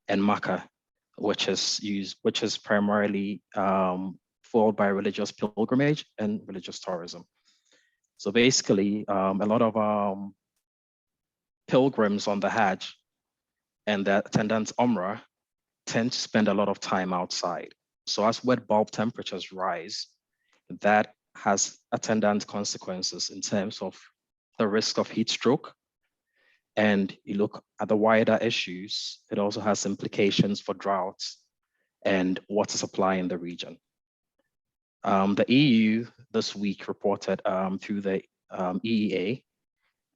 Speaker 5: and Makkah, which is primarily followed by religious pilgrimage and religious tourism. So basically, a lot of pilgrims on the Hajj and the attendants Umrah tend to spend a lot of time outside. So as wet bulb temperatures rise, that has attendant consequences in terms of the risk of heat stroke. And you look at the wider issues, it also has implications for droughts and water supply in the region. The EU this week reported through the EEA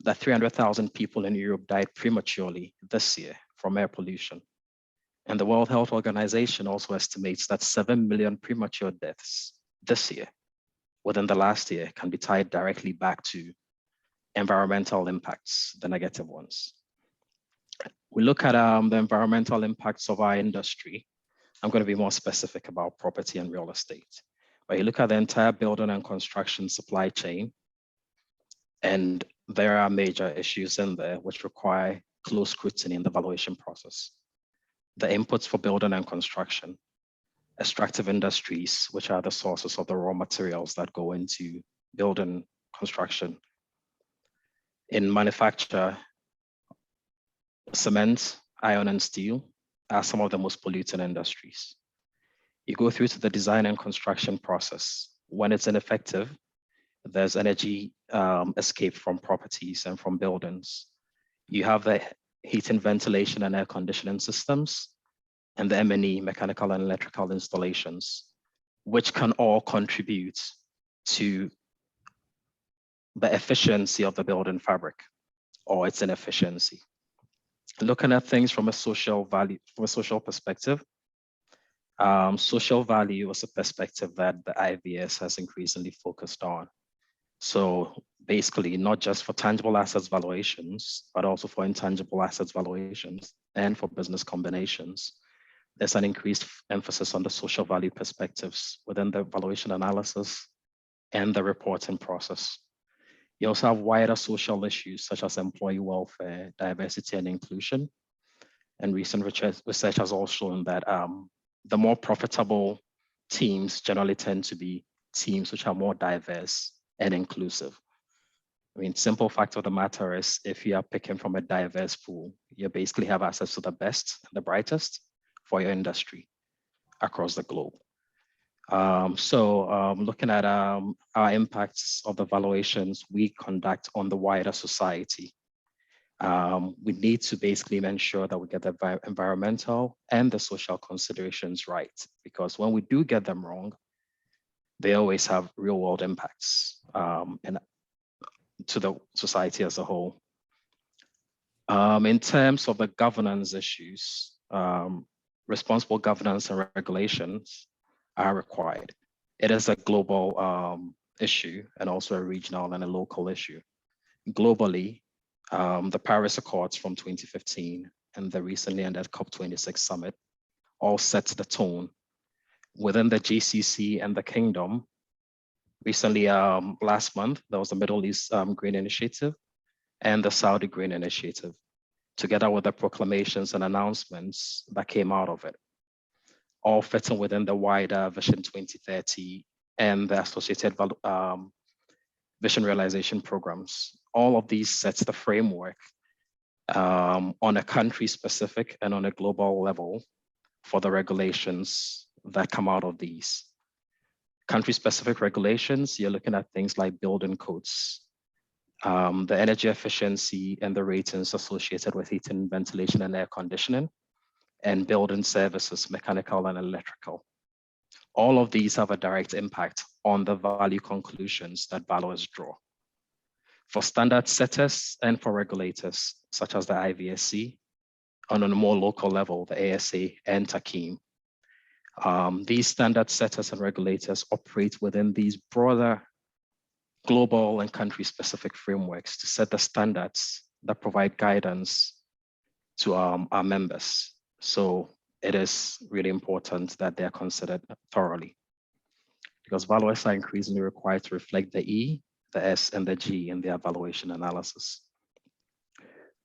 Speaker 5: that 300,000 people in Europe died prematurely this year from air pollution. And the World Health Organization also estimates that 7 million premature deaths this year, within the last year, can be tied directly back to environmental impacts, the negative ones. We look at the environmental impacts of our industry. I'm going to be more specific about property and real estate. But you look at the entire building and construction supply chain, and there are major issues in there which require close scrutiny in the valuation process. The inputs for building and construction, extractive industries, which are the sources of the raw materials that go into building construction. In manufacture, cement, iron, and steel are some of the most polluting industries. You go through to the design and construction process. When it's ineffective, there's energy escape from properties and from buildings. You have the heating, ventilation, and air conditioning systems, and the M&E, mechanical and electrical installations, which can all contribute to the efficiency of the building fabric or its inefficiency. Looking at things from a social value, from a social perspective, social value is a perspective that the IVS has increasingly focused on. So basically, not just for tangible assets valuations, but also for intangible assets valuations and for business combinations. There's an increased emphasis on the social value perspectives within the valuation analysis and the reporting process. You also have wider social issues such as employee welfare, diversity and inclusion. And recent research has also shown that the more profitable teams generally tend to be teams which are more diverse and inclusive. I mean, simple fact of the matter is if you are picking from a diverse pool, you basically have access to the best and the brightest for your industry across the globe. Looking at our impacts of the valuations we conduct on the wider society, we need to basically ensure that we get the environmental and the social considerations right, because when we do get them wrong, they always have real world impacts and to the society as a whole. In terms of the governance issues, responsible governance and regulations are required. It is a global issue and also a regional and a local issue. Globally, the Paris Accords from 2015 and the recently ended COP26 summit all set the tone. Within the GCC and the Kingdom, recently last month, there was the Middle East Green Initiative and the Saudi Green Initiative, together with the proclamations and announcements that came out of it, all fitting within the wider Vision 2030 and the associated vision realization programs. All of these sets the framework on a country specific and on a global level for the regulations that come out of these. Country specific regulations, you're looking at things like building codes, the energy efficiency and the ratings associated with heating, ventilation, and air conditioning, and building services, mechanical and electrical. All of these have a direct impact on the value conclusions that valuers draw. For standard setters and for regulators, such as the IVSC, and on a more local level, the ASA and Taqiim, these standard setters and regulators operate within these broader global and country-specific frameworks to set the standards that provide guidance to our members. So it is really important that they're considered thoroughly, because valuers are increasingly required to reflect the E, the S, and the G in their evaluation analysis.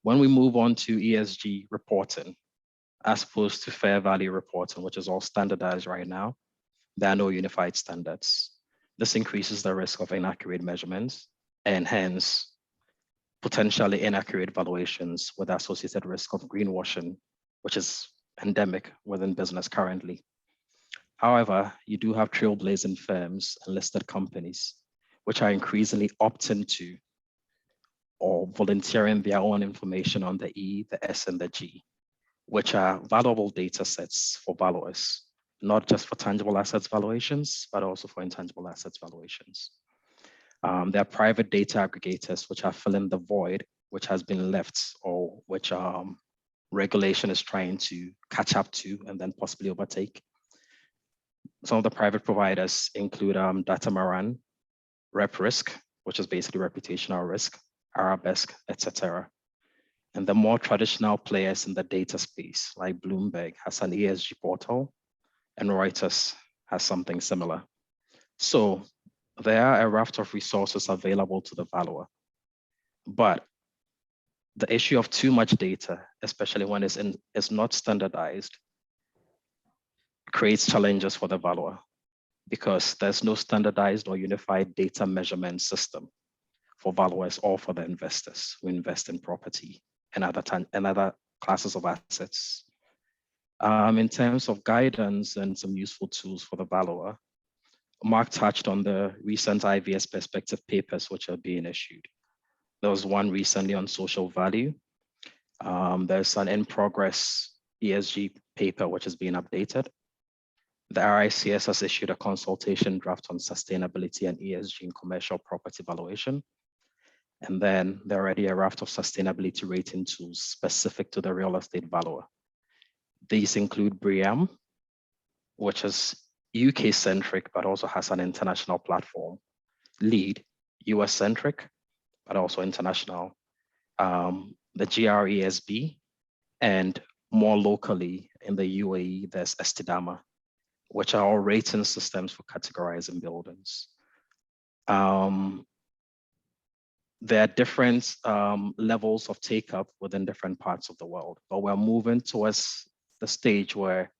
Speaker 5: When we move on to ESG reporting, as opposed to fair value reporting, which is all standardized right now, there are no unified standards. This increases the risk of inaccurate measurements and hence potentially inaccurate valuations with the associated risk of greenwashing, which is endemic within business currently. However, you do have trailblazing firms and listed companies, which are increasingly opting to or volunteering their own information on the E, the S, and the G, which are valuable data sets for valuers not just for tangible assets valuations, but also for intangible assets valuations. There are private data aggregators which are filling the void which has been left, or which regulation is trying to catch up to and then possibly overtake. Some of the private providers include Datamaran, RepRisk, which is basically reputational risk, Arabesque, etc. And the more traditional players in the data space, like Bloomberg has an ESG portal, and Reuters has something similar. So there are a raft of resources available to the valuer, but the issue of too much data, especially when it's not standardized, creates challenges for the valuer, because there's no standardized or unified data measurement system for valuers or for the investors who invest in property and other classes of assets. In terms of guidance and some useful tools for the valuer, Mark touched on the recent IVS perspective papers which are being issued. There was one recently on social value. There's an in-progress ESG paper which is being updated. The RICS has issued a consultation draft on sustainability and ESG in commercial property valuation. And then there are already a raft of sustainability rating tools specific to the real estate valuer. These include BREEAM, which is UK-centric, but also has an international platform. LEED, US-centric, but also international. The GRESB, and more locally in the UAE, there's Estidama, which are all rating systems for categorizing buildings. There are different levels of take-up within different parts of the world, but we're moving towards the stage where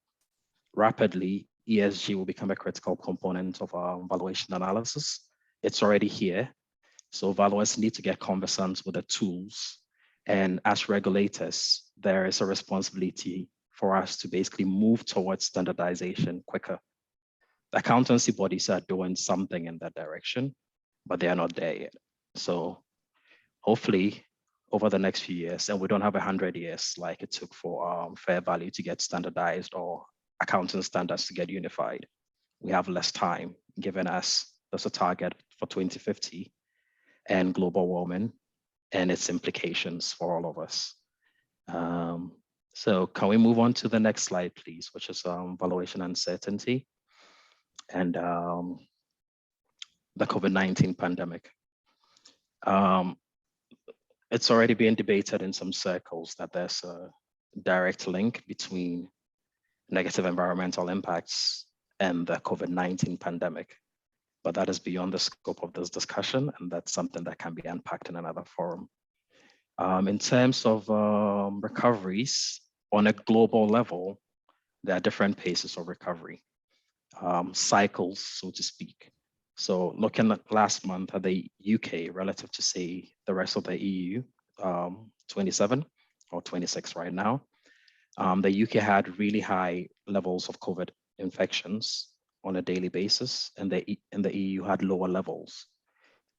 Speaker 5: rapidly ESG will become a critical component of our valuation analysis. It's already here. So valuers need to get conversant with the tools. And as regulators, there is a responsibility for us to basically move towards standardization quicker. The accountancy bodies are doing something in that direction, but they are not there yet. So hopefully over the next few years, and we don't have 100 years like it took for fair value to get standardized or accounting standards to get unified. We have less time, given us there's a target for 2050 and global warming and its implications for all of us. So can we move on to the next slide, please, which is valuation uncertainty and the COVID-19 pandemic. It's already being debated in some circles that there's a direct link between negative environmental impacts and the COVID-19 pandemic, but that is beyond the scope of this discussion, and that's something that can be unpacked in another forum. In terms of recoveries on a global level, there are different paces of recovery, cycles, so to speak. So looking at last month at the UK relative to, say, the rest of the EU, 27 or 26 right now, the UK had really high levels of COVID infections on a daily basis, and the EU had lower levels.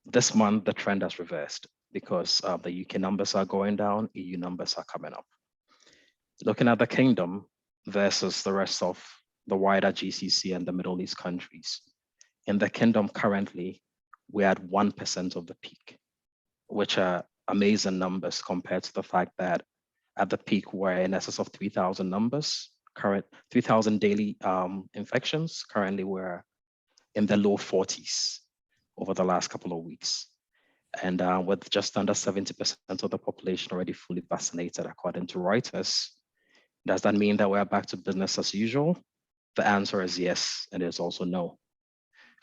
Speaker 5: This month, the trend has reversed because the UK numbers are going down, EU numbers are coming up. Looking at the Kingdom versus the rest of the wider GCC and the Middle East countries, in the Kingdom currently, we're at 1% of the peak, which are amazing numbers compared to the fact that at the peak we're in excess of 3,000 numbers, 3,000 daily infections. Currently we're in the low 40s over the last couple of weeks. And with just under 70% of the population already fully vaccinated, according to Reuters, does that mean that we're back to business as usual? The answer is yes, and there's also no.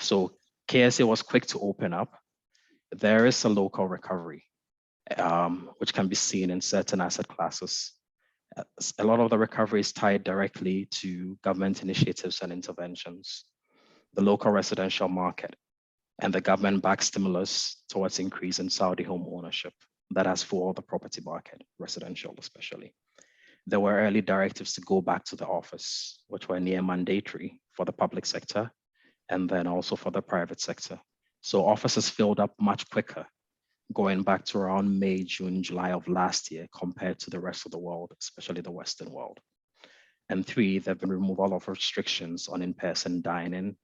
Speaker 5: So KSA was quick to open up. There is a local recovery, which can be seen in certain asset classes. A lot of the recovery is tied directly to government initiatives and interventions, the local residential market, and the government-backed stimulus towards increase in Saudi home ownership. That has for the property market, residential especially. There were early directives to go back to the office, which were near mandatory for the public sector, and then also for the private sector. So offices filled up much quicker, going back to around May, June, July of last year compared to the rest of the world, especially the Western world. And 3, there have been removal of restrictions on in-person dining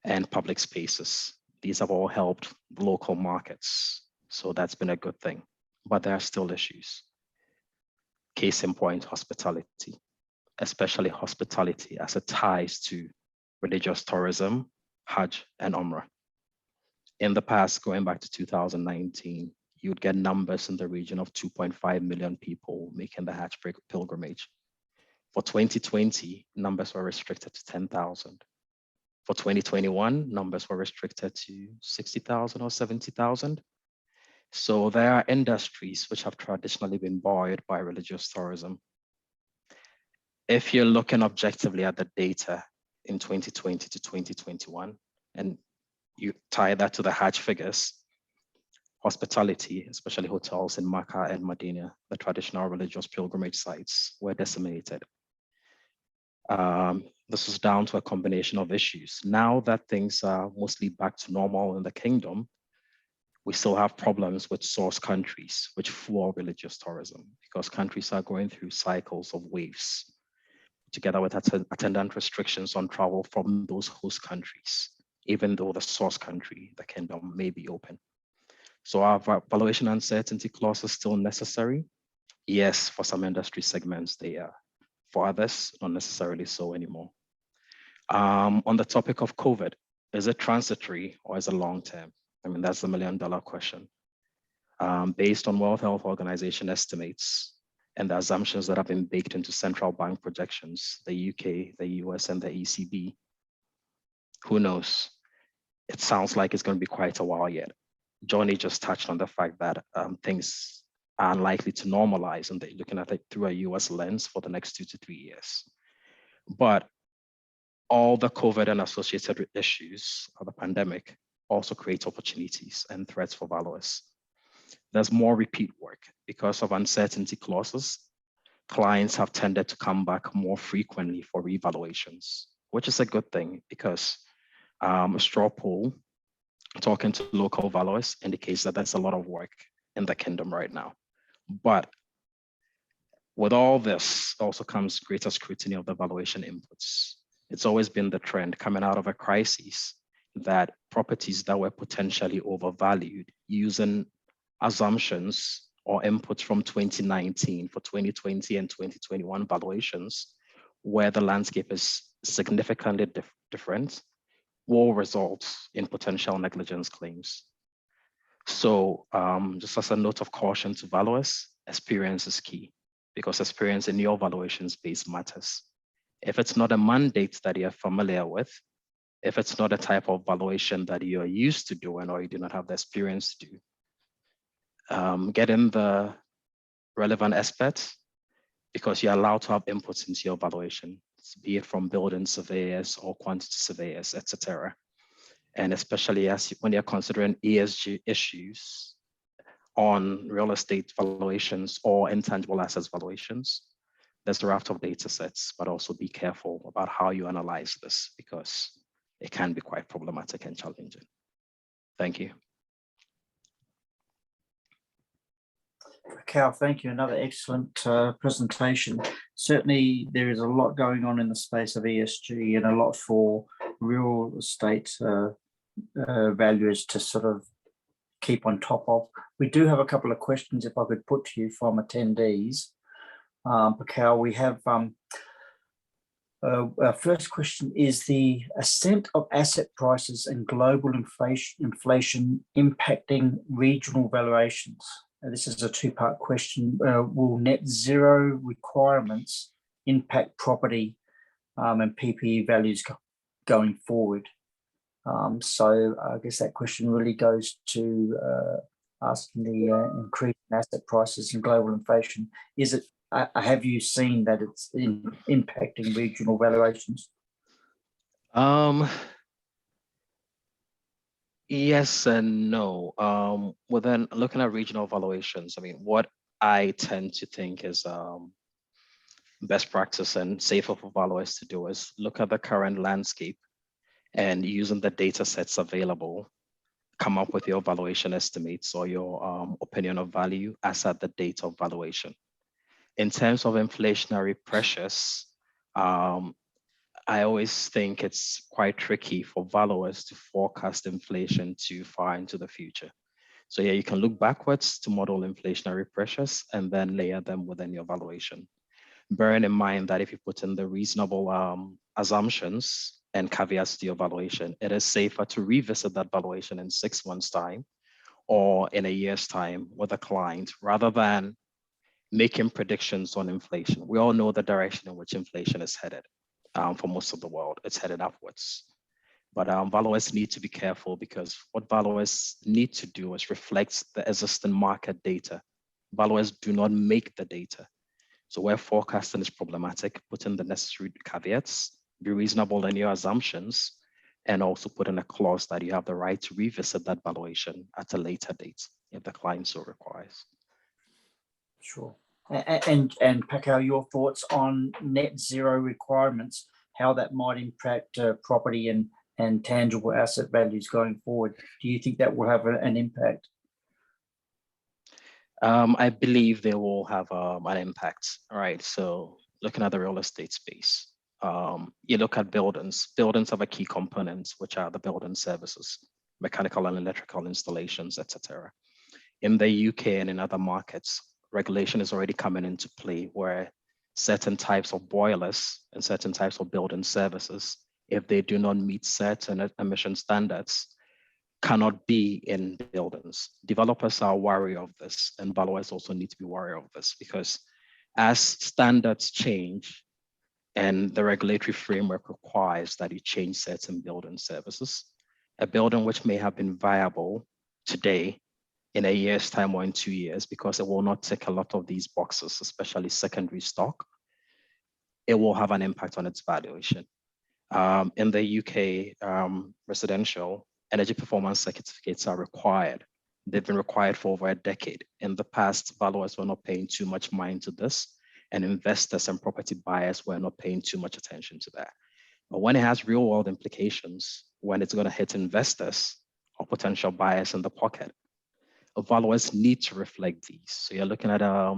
Speaker 5: and public spaces. These have all helped local markets. So that's been a good thing, but there are still issues. Case in point, hospitality, especially hospitality as it ties to religious tourism, Hajj and Umrah. In the past, going back to 2019, you'd get numbers in the region of 2.5 million people making the Hajj pilgrimage. For 2020, numbers were restricted to 10,000. For 2021, numbers were restricted to 60,000 or 70,000. So there are industries which have traditionally been buoyed by religious tourism. If you're looking objectively at the data in 2020 to 2021, and you tie that to the Hajj figures, hospitality, especially hotels in Makkah and Medina, the traditional religious pilgrimage sites, were decimated. This was down to a combination of issues. Now that things are mostly back to normal in the kingdom, we still have problems with source countries which fuel religious tourism because countries are going through cycles of waves, together with attendant restrictions on travel from those host countries, even though the source country, the kingdom, may be open. So are valuation uncertainty clauses still necessary? Yes, for some industry segments they are. For others, not necessarily so anymore. On the topic of COVID, is it transitory or is it long-term? I mean, that's the million-dollar question. Based on World Health Organization estimates and the assumptions that have been baked into central bank projections, the UK, the US, and the ECB, who knows? It sounds like it's going to be quite a while yet. Johnny just touched on the fact that things are unlikely to normalize, and they're looking at it through a US lens for the next 2 to 3 years. But all the COVID and associated issues of the pandemic also create opportunities and threats for valuers. There's more repeat work because of uncertainty clauses. Clients have tended to come back more frequently for revaluations, which is a good thing because a straw poll talking to local valuers indicates that there's a lot of work in the kingdom right now. But with all this also comes greater scrutiny of the valuation inputs. It's always been the trend coming out of a crisis that properties that were potentially overvalued using assumptions or inputs from 2019 for 2020 and 2021 valuations, where the landscape is significantly different, will result in potential negligence claims. So just as a note of caution to valuers, experience is key because experience in your valuation space matters. If it's not a mandate that you're familiar with, if it's not a type of valuation that you're used to doing or you do not have the experience to do, get in the relevant experts because you're allowed to have inputs into your valuation, be it from building surveyors or quantity surveyors, etc. And especially when you're considering ESG issues on real estate valuations or intangible assets valuations, there's a raft of data sets, but also be careful about how you analyze this because it can be quite problematic and challenging. Thank you.
Speaker 2: Cal, thank you. Another excellent presentation. Certainly, there is a lot going on in the space of ESG and a lot for real estate valuers to sort of keep on top of. We do have a couple of questions, if I could put to you from attendees. Cal, we have our first question is the ascent of asset prices and global inflation impacting regional valuations. This is a two-part question. Will net zero requirements impact property and PPE values going forward? So I guess that question really goes to asking the increased asset prices and global inflation. Is it? Have you seen that it's impacting regional valuations?
Speaker 5: Yes and no. Well, then looking at regional valuations, I mean, what I tend to think is best practice and safer for valuers to do is look at the current landscape and using the data sets available, come up with your valuation estimates or your opinion of value as at the date of valuation. In terms of inflationary pressures, I always think it's quite tricky for valuers to forecast inflation too far into the future. So yeah, you can look backwards to model inflationary pressures and then layer them within your valuation. Bearing in mind that if you put in the reasonable assumptions and caveats to your valuation, it is safer to revisit that valuation in 6 months' time or in a year's time with a client rather than making predictions on inflation. We all know the direction in which inflation is headed. For most of the world, it's headed upwards. But valuers need to be careful because what valuers need to do is reflect the existing market data. Valuers do not make the data. So where forecasting is problematic, put in the necessary caveats, be reasonable in your assumptions, and also put in a clause that you have the right to revisit that valuation at a later date if the client so requires.
Speaker 2: Sure. And Paco, your thoughts on net zero requirements, how that might impact property and tangible asset values going forward? Do you think that will have an impact?
Speaker 5: I believe they will have an impact. All right. So looking at the real estate space, you look at buildings. Buildings have a key component, which are the building services, mechanical and electrical installations, etc. In the UK and in other markets, regulation is already coming into play where certain types of boilers and certain types of building services, if they do not meet certain emission standards, cannot be in buildings. Developers are wary of this, and valuers also need to be wary of this because as standards change and the regulatory framework requires that you change certain building services, a building which may have been viable today in a year's time or in 2 years, because it will not tick a lot of these boxes, especially secondary stock, it will have an impact on its valuation. In the UK, residential energy performance certificates are required. They've been required for over a decade. In the past, valuers were not paying too much mind to this, and investors and property buyers were not paying too much attention to that. But when it has real world implications, when it's going to hit investors or potential buyers in the pocket, valuers need to reflect these. So you're looking at a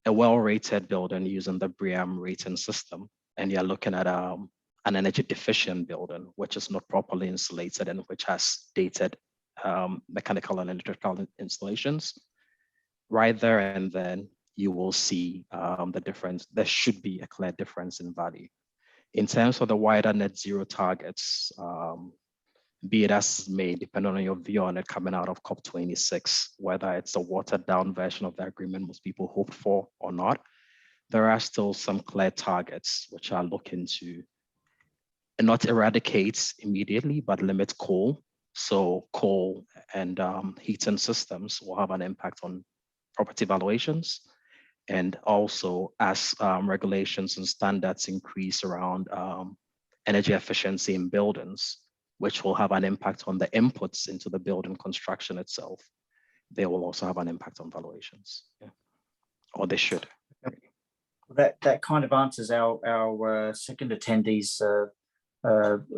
Speaker 5: well-rated building using the BREEAM rating system, and you're looking at an energy deficient building, which is not properly insulated and which has dated mechanical and electrical installations. Right there and then you will see the difference. There should be a clear difference in value. In terms of the wider net zero targets, be it as may, depending on your view on it coming out of COP26, whether it's a watered down version of the agreement most people hope for or not, there are still some clear targets which are looking to not eradicate immediately, but limit coal. So coal and heating systems will have an impact on property valuations. And also as regulations and standards increase around energy efficiency in buildings, which will have an impact on the inputs into the building construction itself, they will also have an impact on valuations, or they should.
Speaker 2: That kind of answers our second attendee's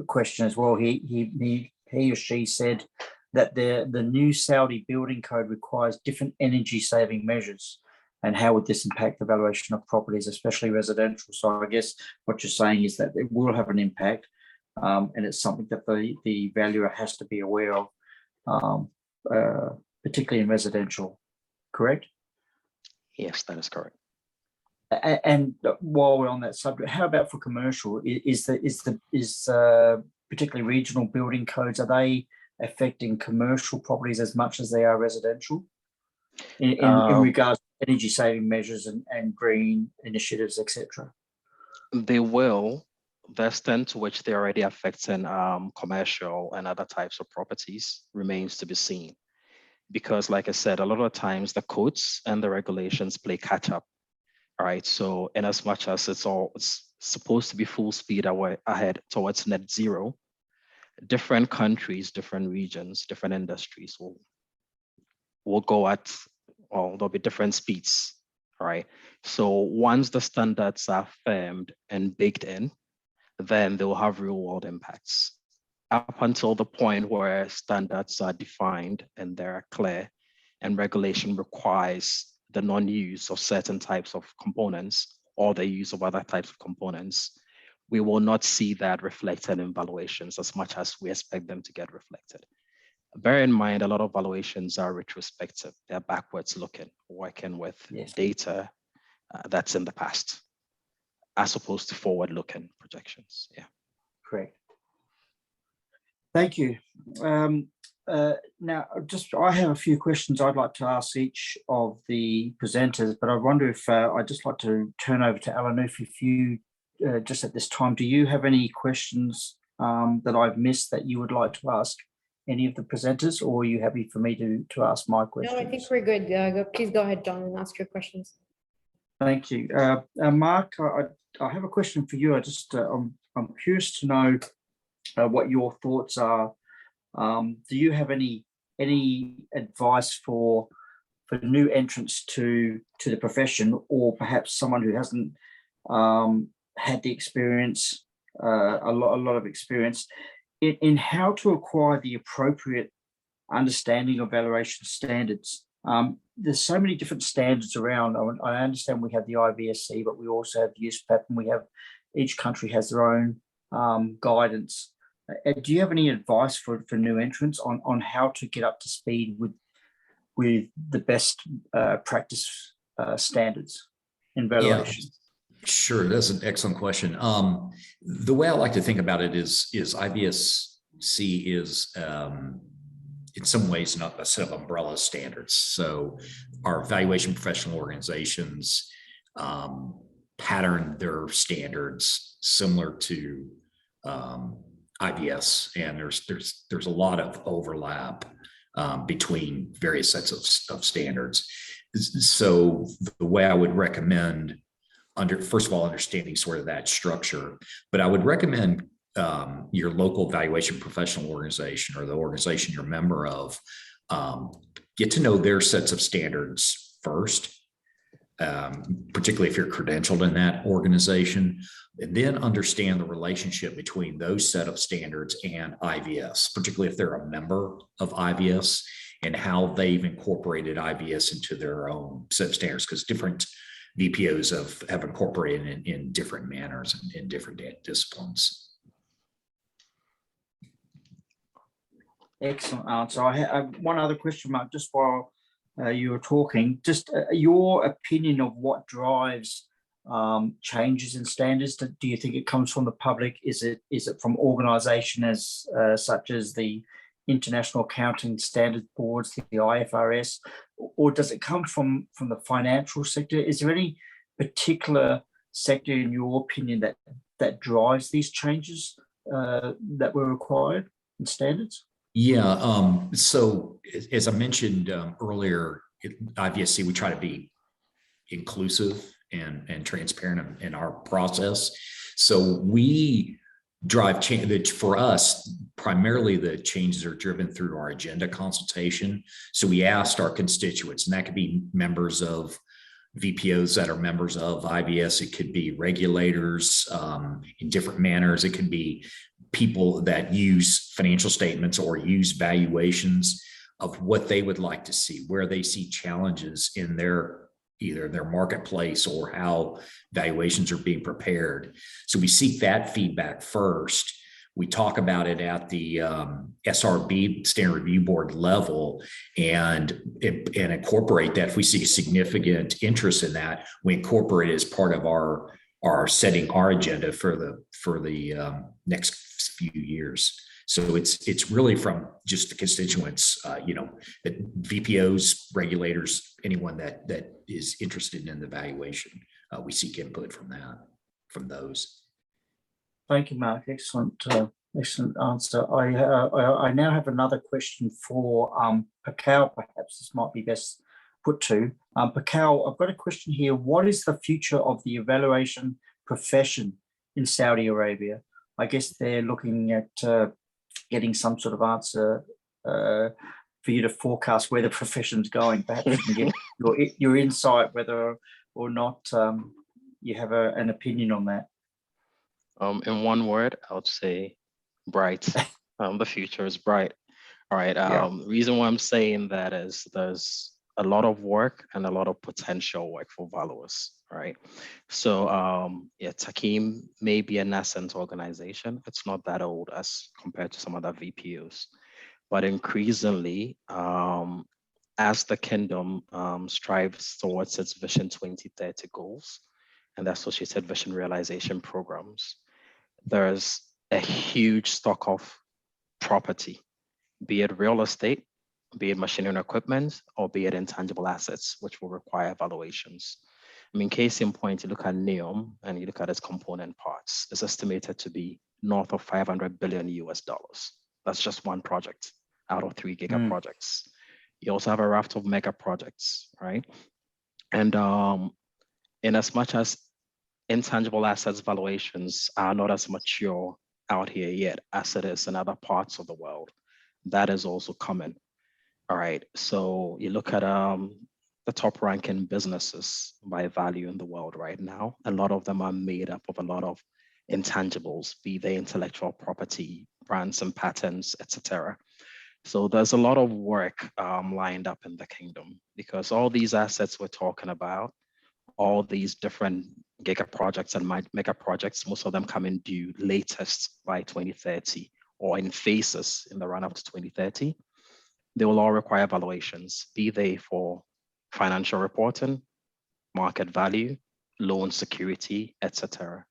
Speaker 2: question as well. He or she said that the new Saudi building code requires different energy saving measures, and how would this impact the valuation of properties, especially residential? So I guess what you're saying is that it will have an impact. And it's something that the valuer has to be aware of, particularly in residential, correct?
Speaker 5: Yes, that is correct.
Speaker 2: And while we're on that subject, how about for commercial? Is particularly regional building codes, are they affecting commercial properties as much as they are residential in regards to energy saving measures and green initiatives, etc.?
Speaker 5: They will. The extent to which they're already affecting commercial and other types of properties remains to be seen. Because like I said, a lot of times the codes and the regulations play catch up. All right. So in as much as it's supposed to be full speed ahead towards net zero, different countries, different regions, different industries will go at, well, there'll be different speeds. All right. So once the standards are firmed and baked in, then they will have real world impacts. Up until the point where standards are defined and they're clear and regulation requires the non-use of certain types of components or the use of other types of components, we will not see that reflected in valuations as much as we expect them to get reflected. Bear in mind, a lot of valuations are retrospective. They're backwards looking, working with data that's in the past, as opposed to forward-looking projections. Yeah.
Speaker 2: Correct. Thank you. Now, I have a few questions I'd like to ask each of the presenters, but I wonder if I'd just like to turn over to Alan, if you, just at this time, do you have any questions that I've missed that you would like to ask any of the presenters, or are you happy for me to ask my questions?
Speaker 1: No, I think we're good. Please go ahead, John, and ask your questions.
Speaker 2: Thank you. Mark, I have a question for you. I'm curious to know what your thoughts are. Do you have any advice for new entrants to the profession, or perhaps someone who hasn't had the experience, a lot of experience, in how to acquire the appropriate understanding of valuation standards? There's so many different standards around. I understand we have the IVSC, but we also have USPAP, and each country has their own guidance. Do you have any advice for new entrants on how to get up to speed with the best practice standards in valuation?
Speaker 3: Yeah, sure, that's an excellent question. The way I like to think about it is IVSC is in some ways not a set of umbrella standards. So our evaluation professional organizations pattern their standards similar to IVS, and there's a lot of overlap between various sets of standards. So the way I would recommend, first of all, understanding sort of that structure, but I would recommend your local valuation professional organization, or the organization you're a member of, get to know their sets of standards first, particularly if you're credentialed in that organization, and then understand the relationship between those set of standards and IVS, particularly if they're a member of IVS, and how they've incorporated IVS into their own set of standards, because different VPOs have incorporated in different manners and in different disciplines.
Speaker 2: Excellent answer. I have one other question, Mark, just while you were talking, just your opinion of what drives changes in standards. Do you think it comes from the public? Is it from organisations such as the International Accounting Standards Boards, the IFRS, or does it come from the financial sector? Is there any particular sector, in your opinion, that drives these changes that were required in standards?
Speaker 3: Yeah, so as I mentioned earlier, at IVSC, we try to be inclusive and transparent in our process. So we drive change. For us, primarily the changes are driven through our agenda consultation. So we asked our constituents, and that could be members of VPOs that are members of IVS. It could be regulators in different manners. It could be people that use financial statements or use valuations, of what they would like to see, where they see challenges in either their marketplace or how valuations are being prepared. So we seek that feedback first. We talk about it at the SRB, Standard Review Board level, and incorporate that. If we see significant interest in that, we incorporate it as part of our setting our agenda for the next few years. So it's really from just the constituents, the VPOs, regulators, anyone that is interested in the valuation. We seek input from those.
Speaker 2: Thank you, Mark. Excellent answer. I now have another question for Pakal. Perhaps this might be best put to Pakal. I've got a question here. What is the future of the evaluation profession in Saudi Arabia? I guess they're looking at getting some sort of answer for you to forecast where the profession's going. Perhaps you can give your insight whether or not you have an opinion on that.
Speaker 5: In one word, I would say bright. The future is bright. All right. The reason why I'm saying that is there's a lot of work and a lot of potential work for valuers. right? So yeah, Taqeeim may be a nascent organization. It's not that old as compared to some other VPOs, but increasingly, as the kingdom strives towards its Vision 2030 goals and the associated vision realization programs, there's a huge stock of property, be it real estate, be it machinery and equipment, or be it intangible assets, which will require evaluations. I mean, case in point, you look at NEOM and you look at its component parts, it's estimated to be north of 500 billion US dollars. That's just one project out of 3 giga projects. You also have a raft of mega projects, right? And in as much as intangible assets valuations are not as mature out here yet as it is in other parts of the world, that is also common. All right, so you look at the top ranking businesses by value in the world right now, a lot of them are made up of a lot of intangibles, be they intellectual property, brands and patents, etc. So there's a lot of work lined up in the kingdom, because all these assets we're talking about, all these different giga projects and mega projects, most of them coming due latest by 2030 or in phases in the run up to 2030. They will all require evaluations, be they for financial reporting, market value, loan security, etc.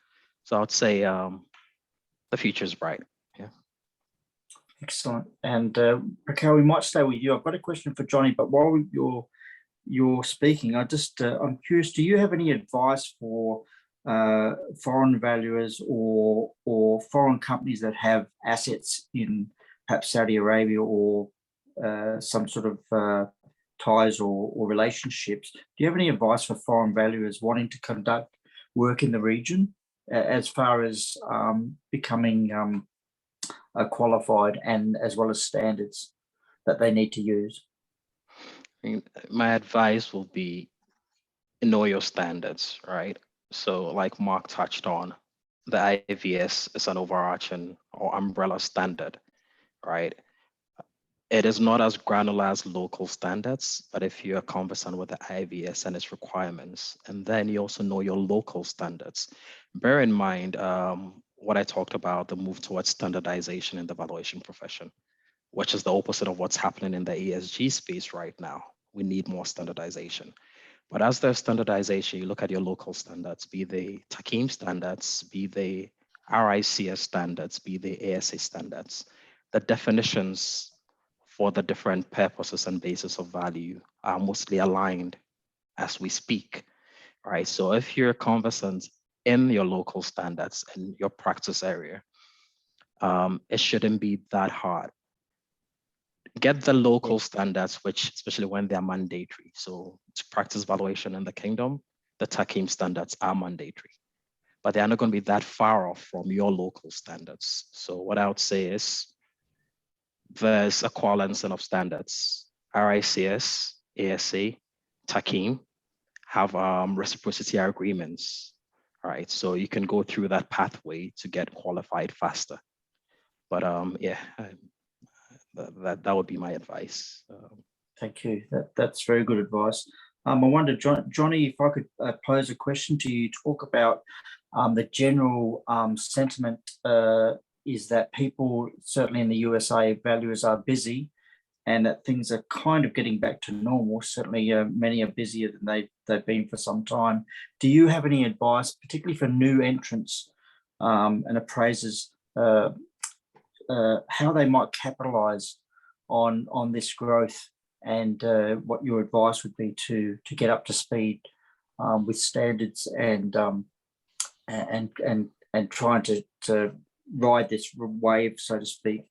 Speaker 5: So I would say the future is bright. Yeah.
Speaker 2: Excellent. And Raquel, we might stay with you. I've got a question for Johnny, but while you're speaking, I'm curious, do you have any advice for foreign valuers or foreign companies that have assets in perhaps Saudi Arabia or some sort of ties or relationships? Do you have any advice for foreign valuers wanting to conduct work in the region as far as becoming qualified, and as well as standards that they need to use?
Speaker 5: I mean, my advice will be know your standards, right? So like Mark touched on, the IVS is an overarching or umbrella standard, right? It is not as granular as local standards, but if you're conversant with the IVS and its requirements, and then you also know your local standards, bear in mind what I talked about, the move towards standardization in the valuation profession, which is the opposite of what's happening in the ESG space right now. We need more standardization. But as there's standardization, you look at your local standards, be they Taqeeim standards, be they RICS standards, be they ASA standards. The definitions for the different purposes and basis of value are mostly aligned as we speak, right? So if you're conversant in your local standards in your practice area, it shouldn't be that hard. Get the local standards, which especially when they're mandatory. So to practice valuation in the kingdom, the Taqeeim standards are mandatory, but they are not going to be that far off from your local standards. So what I would say is there's a coalescence of standards. RICS, ASA, Taqeeim have reciprocity agreements, right? So you can go through that pathway to get qualified faster. But yeah, that would be my advice.
Speaker 2: Thank you. That's very good advice. I wonder, Johnny, if I could pose a question to you, talk about the general sentiment is that people, certainly in the USA, valuers are busy and that things are kind of getting back to normal. Certainly many are busier than they've been for some time. Do you have any advice, particularly for new entrants and appraisers, how they might capitalize on this growth, and what your advice would be to get up to speed with standards and trying to ride this wave, so to speak,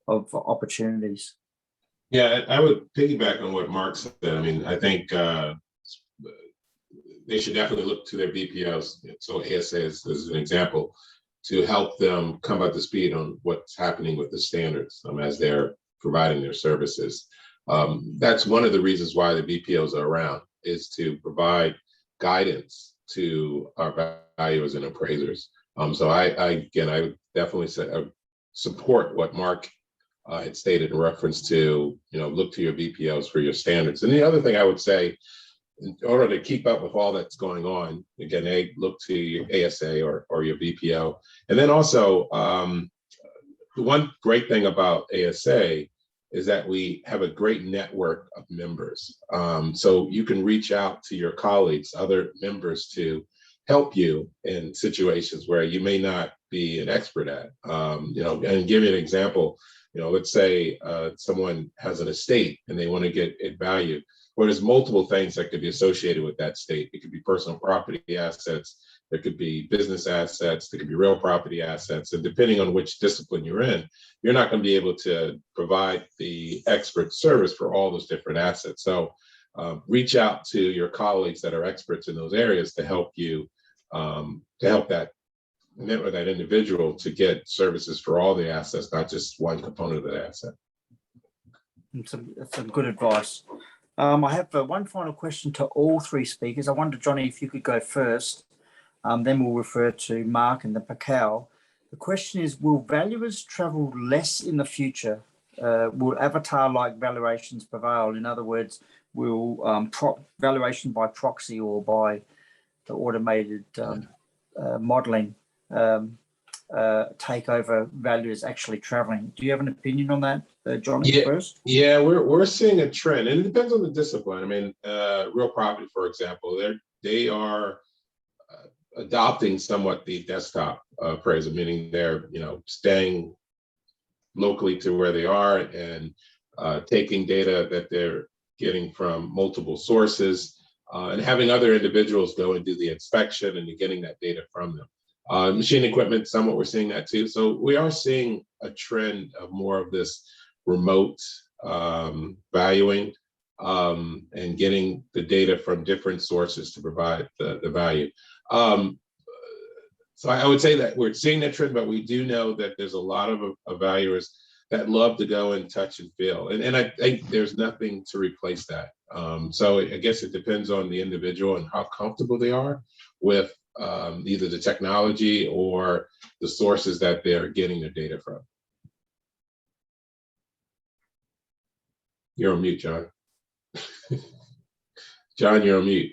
Speaker 2: of opportunities?
Speaker 4: Yeah, I would piggyback on what Mark said. I mean, I think they should definitely look to their VPOs. So ASA is an example, to help them come up to speed on what's happening with the standards as they're providing their services. That's one of the reasons why the VPOs are around, is to provide guidance to our valuers and appraisers. So I would definitely say, support what Mark had stated in reference to, look to your VPOs for your standards. And the other thing I would say in order to keep up with all that's going on, again, they look to your ASA or your BPO. And then also, the one great thing about ASA is that we have a great network of members. So you can reach out to your colleagues, other members, to help you in situations where you may not be an expert at. And give you an example, let's say someone has an estate and they want to get it valued. Well, there's multiple things that could be associated with that estate. It could be personal property assets, there could be business assets, there could be real property assets. And depending on which discipline you're in, you're not going to be able to provide the expert service for all those different assets. So reach out to your colleagues that are experts in those areas to help you, to help that individual to get services for all the assets, not just one component of the asset.
Speaker 2: That's some good advice. I have one final question to all three speakers. I wonder, Johnny, if you could go first, then we'll refer to Mark and the Pacao. The question is, will valuers travel less in the future? Will avatar-like valuations prevail? In other words, will valuation by proxy or by the automated modeling take over valuers actually traveling? Do you have an opinion on that, Johnny, first?
Speaker 4: Yeah, we're seeing a trend, and it depends on the discipline. I mean, real property, for example, they are adopting somewhat the desktop appraisal, meaning they're staying locally to where they are and taking data that they're getting from multiple sources and having other individuals go and do the inspection, and you're getting that data from them. Machine equipment, somewhat we're seeing that too. So we are seeing a trend of more of this remote valuing and getting the data from different sources to provide the value. So I would say that we're seeing that trend, but we do know that there's a lot of valuers that love to go and touch and feel. And I think there's nothing to replace that. So I guess it depends on the individual and how comfortable they are with either the technology or the sources that they're getting their data from. You're on mute, John. John, you're on mute.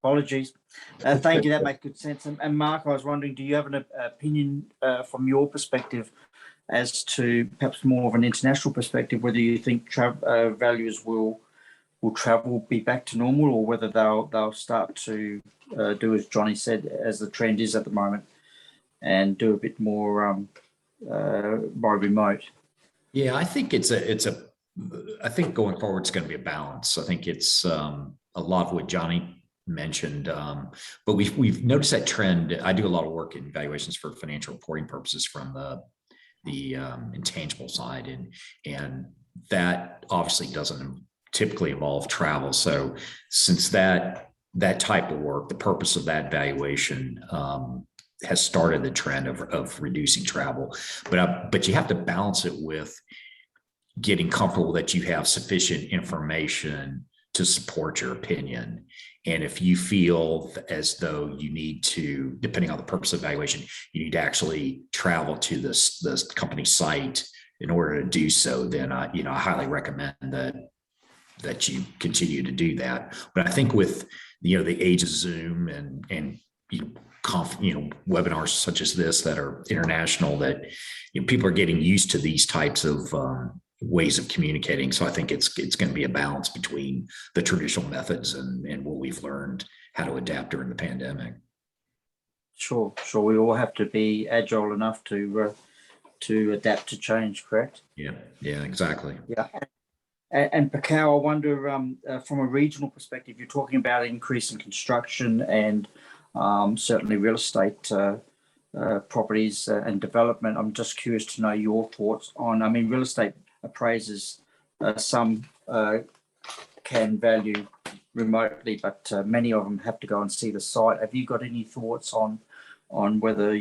Speaker 2: Apologies. Thank you. That makes good sense. And Mark, I was wondering, do you have an opinion from your perspective as to perhaps more of an international perspective, whether you think values will travel be back to normal, or whether they'll start to do as Johnny said, as the trend is at the moment, and do a bit more by remote?
Speaker 3: Yeah, I think I think going forward it's going to be a balance. I think it's a lot of what Johnny mentioned, but we've noticed that trend. I do a lot of work in valuations for financial reporting purposes from the intangible side, and that obviously doesn't typically involve travel. So since that type of work, the purpose of that valuation has started the trend of reducing travel, but you have to balance it with getting comfortable that you have sufficient information to support your opinion. And if you feel as though you need to, depending on the purpose of evaluation, you need to actually travel to this company site in order to do so, then I highly recommend that you continue to do that. But I think with the age of Zoom and webinars such as this that are international, that people are getting used to these types of ways of communicating. So I think it's going to be a balance between the traditional methods and what we've learned how to adapt during the pandemic. Sure.
Speaker 2: We all have to be agile enough to adapt to change, correct?
Speaker 3: Yeah, exactly.
Speaker 2: Yeah. And Pacao, I wonder, from a regional perspective, you're talking about increase in construction and certainly real estate properties and development. I'm just curious to know your thoughts on, real estate appraisers, some can value remotely, but many of them have to go and see the site. Have you got any thoughts on whether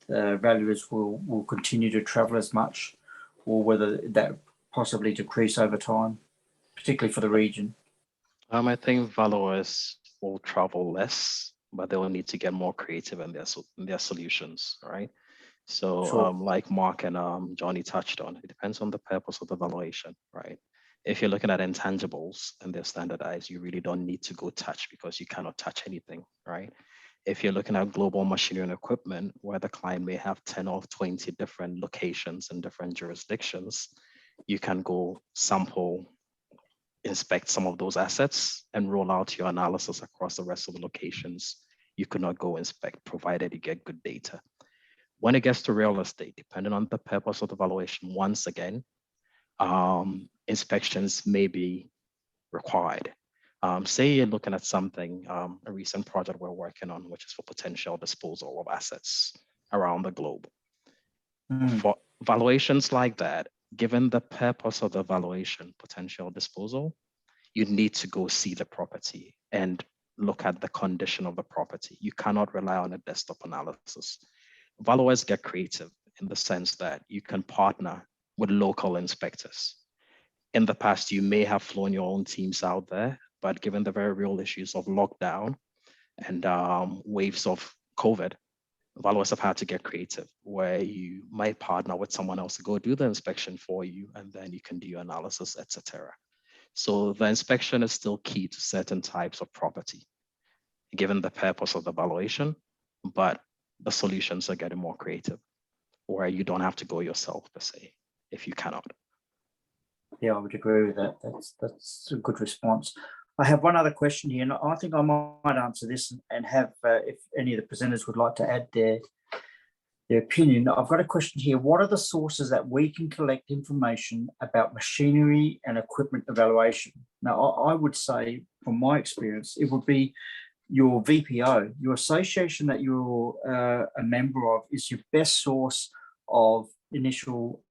Speaker 2: valuers will continue to travel as much, or whether that possibly decrease over time, particularly for the region?
Speaker 5: I think valuers will travel less, but they will need to get more creative in their solutions, right? So
Speaker 2: Sure.
Speaker 5: like Mark and Johnny touched on, it depends on the purpose of the valuation, right? If you're looking at intangibles and they're standardized, you really don't need to go touch because you cannot touch anything, right? If you're looking at global machinery and equipment, where the client may have 10 or 20 different locations in different jurisdictions, you can go sample, inspect some of those assets and roll out your analysis across the rest of the locations you could not go inspect, provided you get good data. When it gets to real estate, depending on the purpose of the valuation, once again, inspections may be required. Say you're looking at something, a recent project we're working on, which is for potential disposal of assets around the globe. For valuations like that, given the purpose of the valuation, potential disposal, you need to go see the property and look at the condition of the property. You cannot rely on a desktop analysis. Valuers get creative in the sense that you can partner with local inspectors. In the past, you may have flown your own teams out there, but given the very real issues of lockdown and waves of COVID, valuers have had to get creative, where you might partner with someone else to go do the inspection for you, and then you can do your analysis, etc. So the inspection is still key to certain types of property, given the purpose of the valuation, but the solutions are getting more creative, where you don't have to go yourself per se, if you cannot.
Speaker 2: Yeah, I would agree with that. That's a good response. I have one other question here, and I think I might answer this and have, if any of the presenters would like to add their opinion. I've got a question here. What are the sources that we can collect information about machinery and equipment evaluation? Now, I would say, from my experience, it would be your VPO, your association that you're a member of, is your best source of initial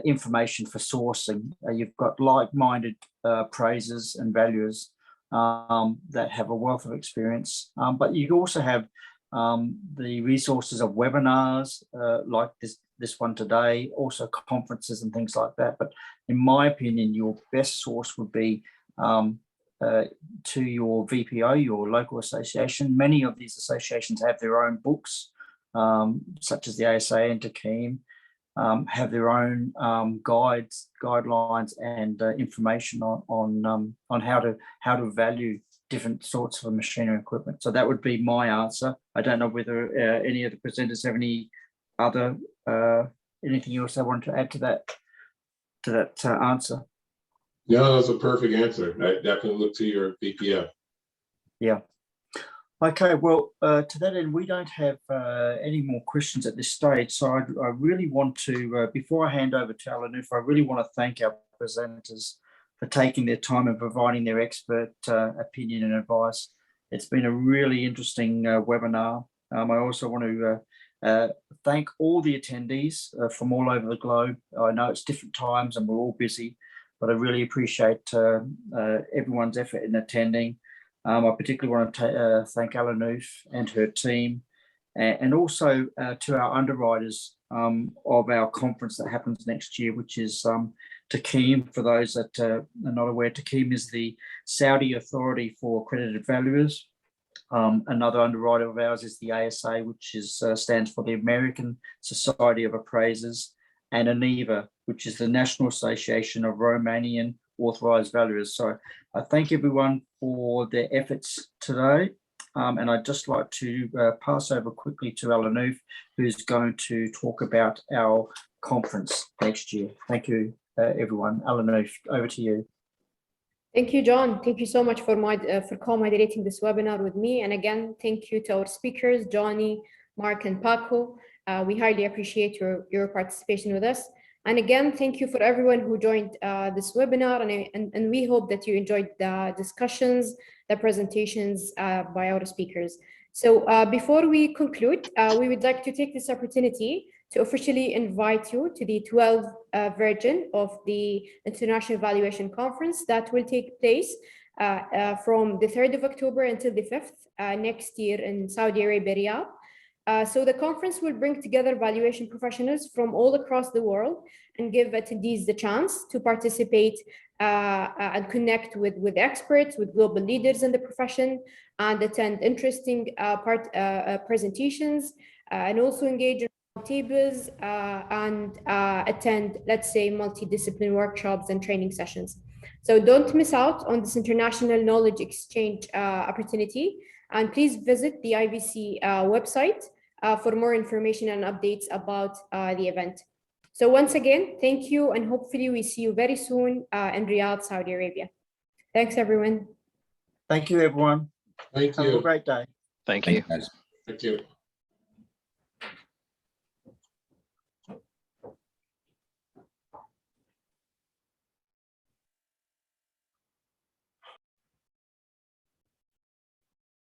Speaker 2: information for sourcing. You've got like-minded appraisers and valuers that have a wealth of experience, but you also have the resources of webinars like this one today, also conferences and things like that. But in my opinion, your best source would be to your VPO, your local association. Many of these associations have their own books, such as the ASA and Taqiyyim, have their own guidelines and information on how to value different sorts of machinery equipment. So that would be my answer. I don't know whether any of the presenters have any other anything else they want to add to that answer.
Speaker 4: Yeah, that was a perfect answer. I definitely look to your VPO. Yeah.
Speaker 2: Okay, well, to that end, we don't have any more questions at this stage. So I really want to, before I hand over to Alanuf, I really want to thank our presenters for taking their time and providing their expert opinion and advice. It's been a really interesting webinar. I also want to thank all the attendees from all over the globe. I know it's different times and we're all busy, but I really appreciate everyone's effort in attending. I particularly want to thank Alanuf and her team, and also to our underwriters of our conference that happens next year, which is Taqiyyim. For those that are not aware, Taqiyyim is the Saudi authority for accredited valuers. Another underwriter of ours is the ASA, which stands for the American Society of Appraisers, and ANIVA, which is the National Association of Romanian Authorized Valuers. So I thank everyone for their efforts today. And I'd just like to pass over quickly to Alanuf, who's going to talk about our conference next year. Thank you, everyone. Alanuf, over to you.
Speaker 1: Thank you, John. Thank you so much for co-moderating this webinar with me. And again, thank you to our speakers, Johnny, Mark, and Paco. We highly appreciate your participation with us. And again, thank you for everyone who joined this webinar, and we hope that you enjoyed the discussions, the presentations by our speakers. So before we conclude, we would like to take this opportunity to officially invite you to the 12th version of the International Valuation Conference that will take place from the 3rd of October until the 5th next year in Saudi Arabia, Riyadh. So the conference will bring together valuation professionals from all across the world and give attendees the chance to participate and connect with experts, with global leaders in the profession, and attend interesting presentations, and also engage in tables and attend, let's say, multidiscipline workshops and training sessions. So don't miss out on this international knowledge exchange opportunity. And please visit the IVC website for more information and updates about the event. So once again, thank you, and hopefully we see you very soon in Riyadh, Saudi Arabia. Thanks, everyone.
Speaker 2: Thank you, everyone.
Speaker 4: Thank
Speaker 2: Have a
Speaker 4: you.
Speaker 2: great day.
Speaker 5: Thank
Speaker 3: Thank
Speaker 5: you.
Speaker 3: you, guys.
Speaker 4: Thank you.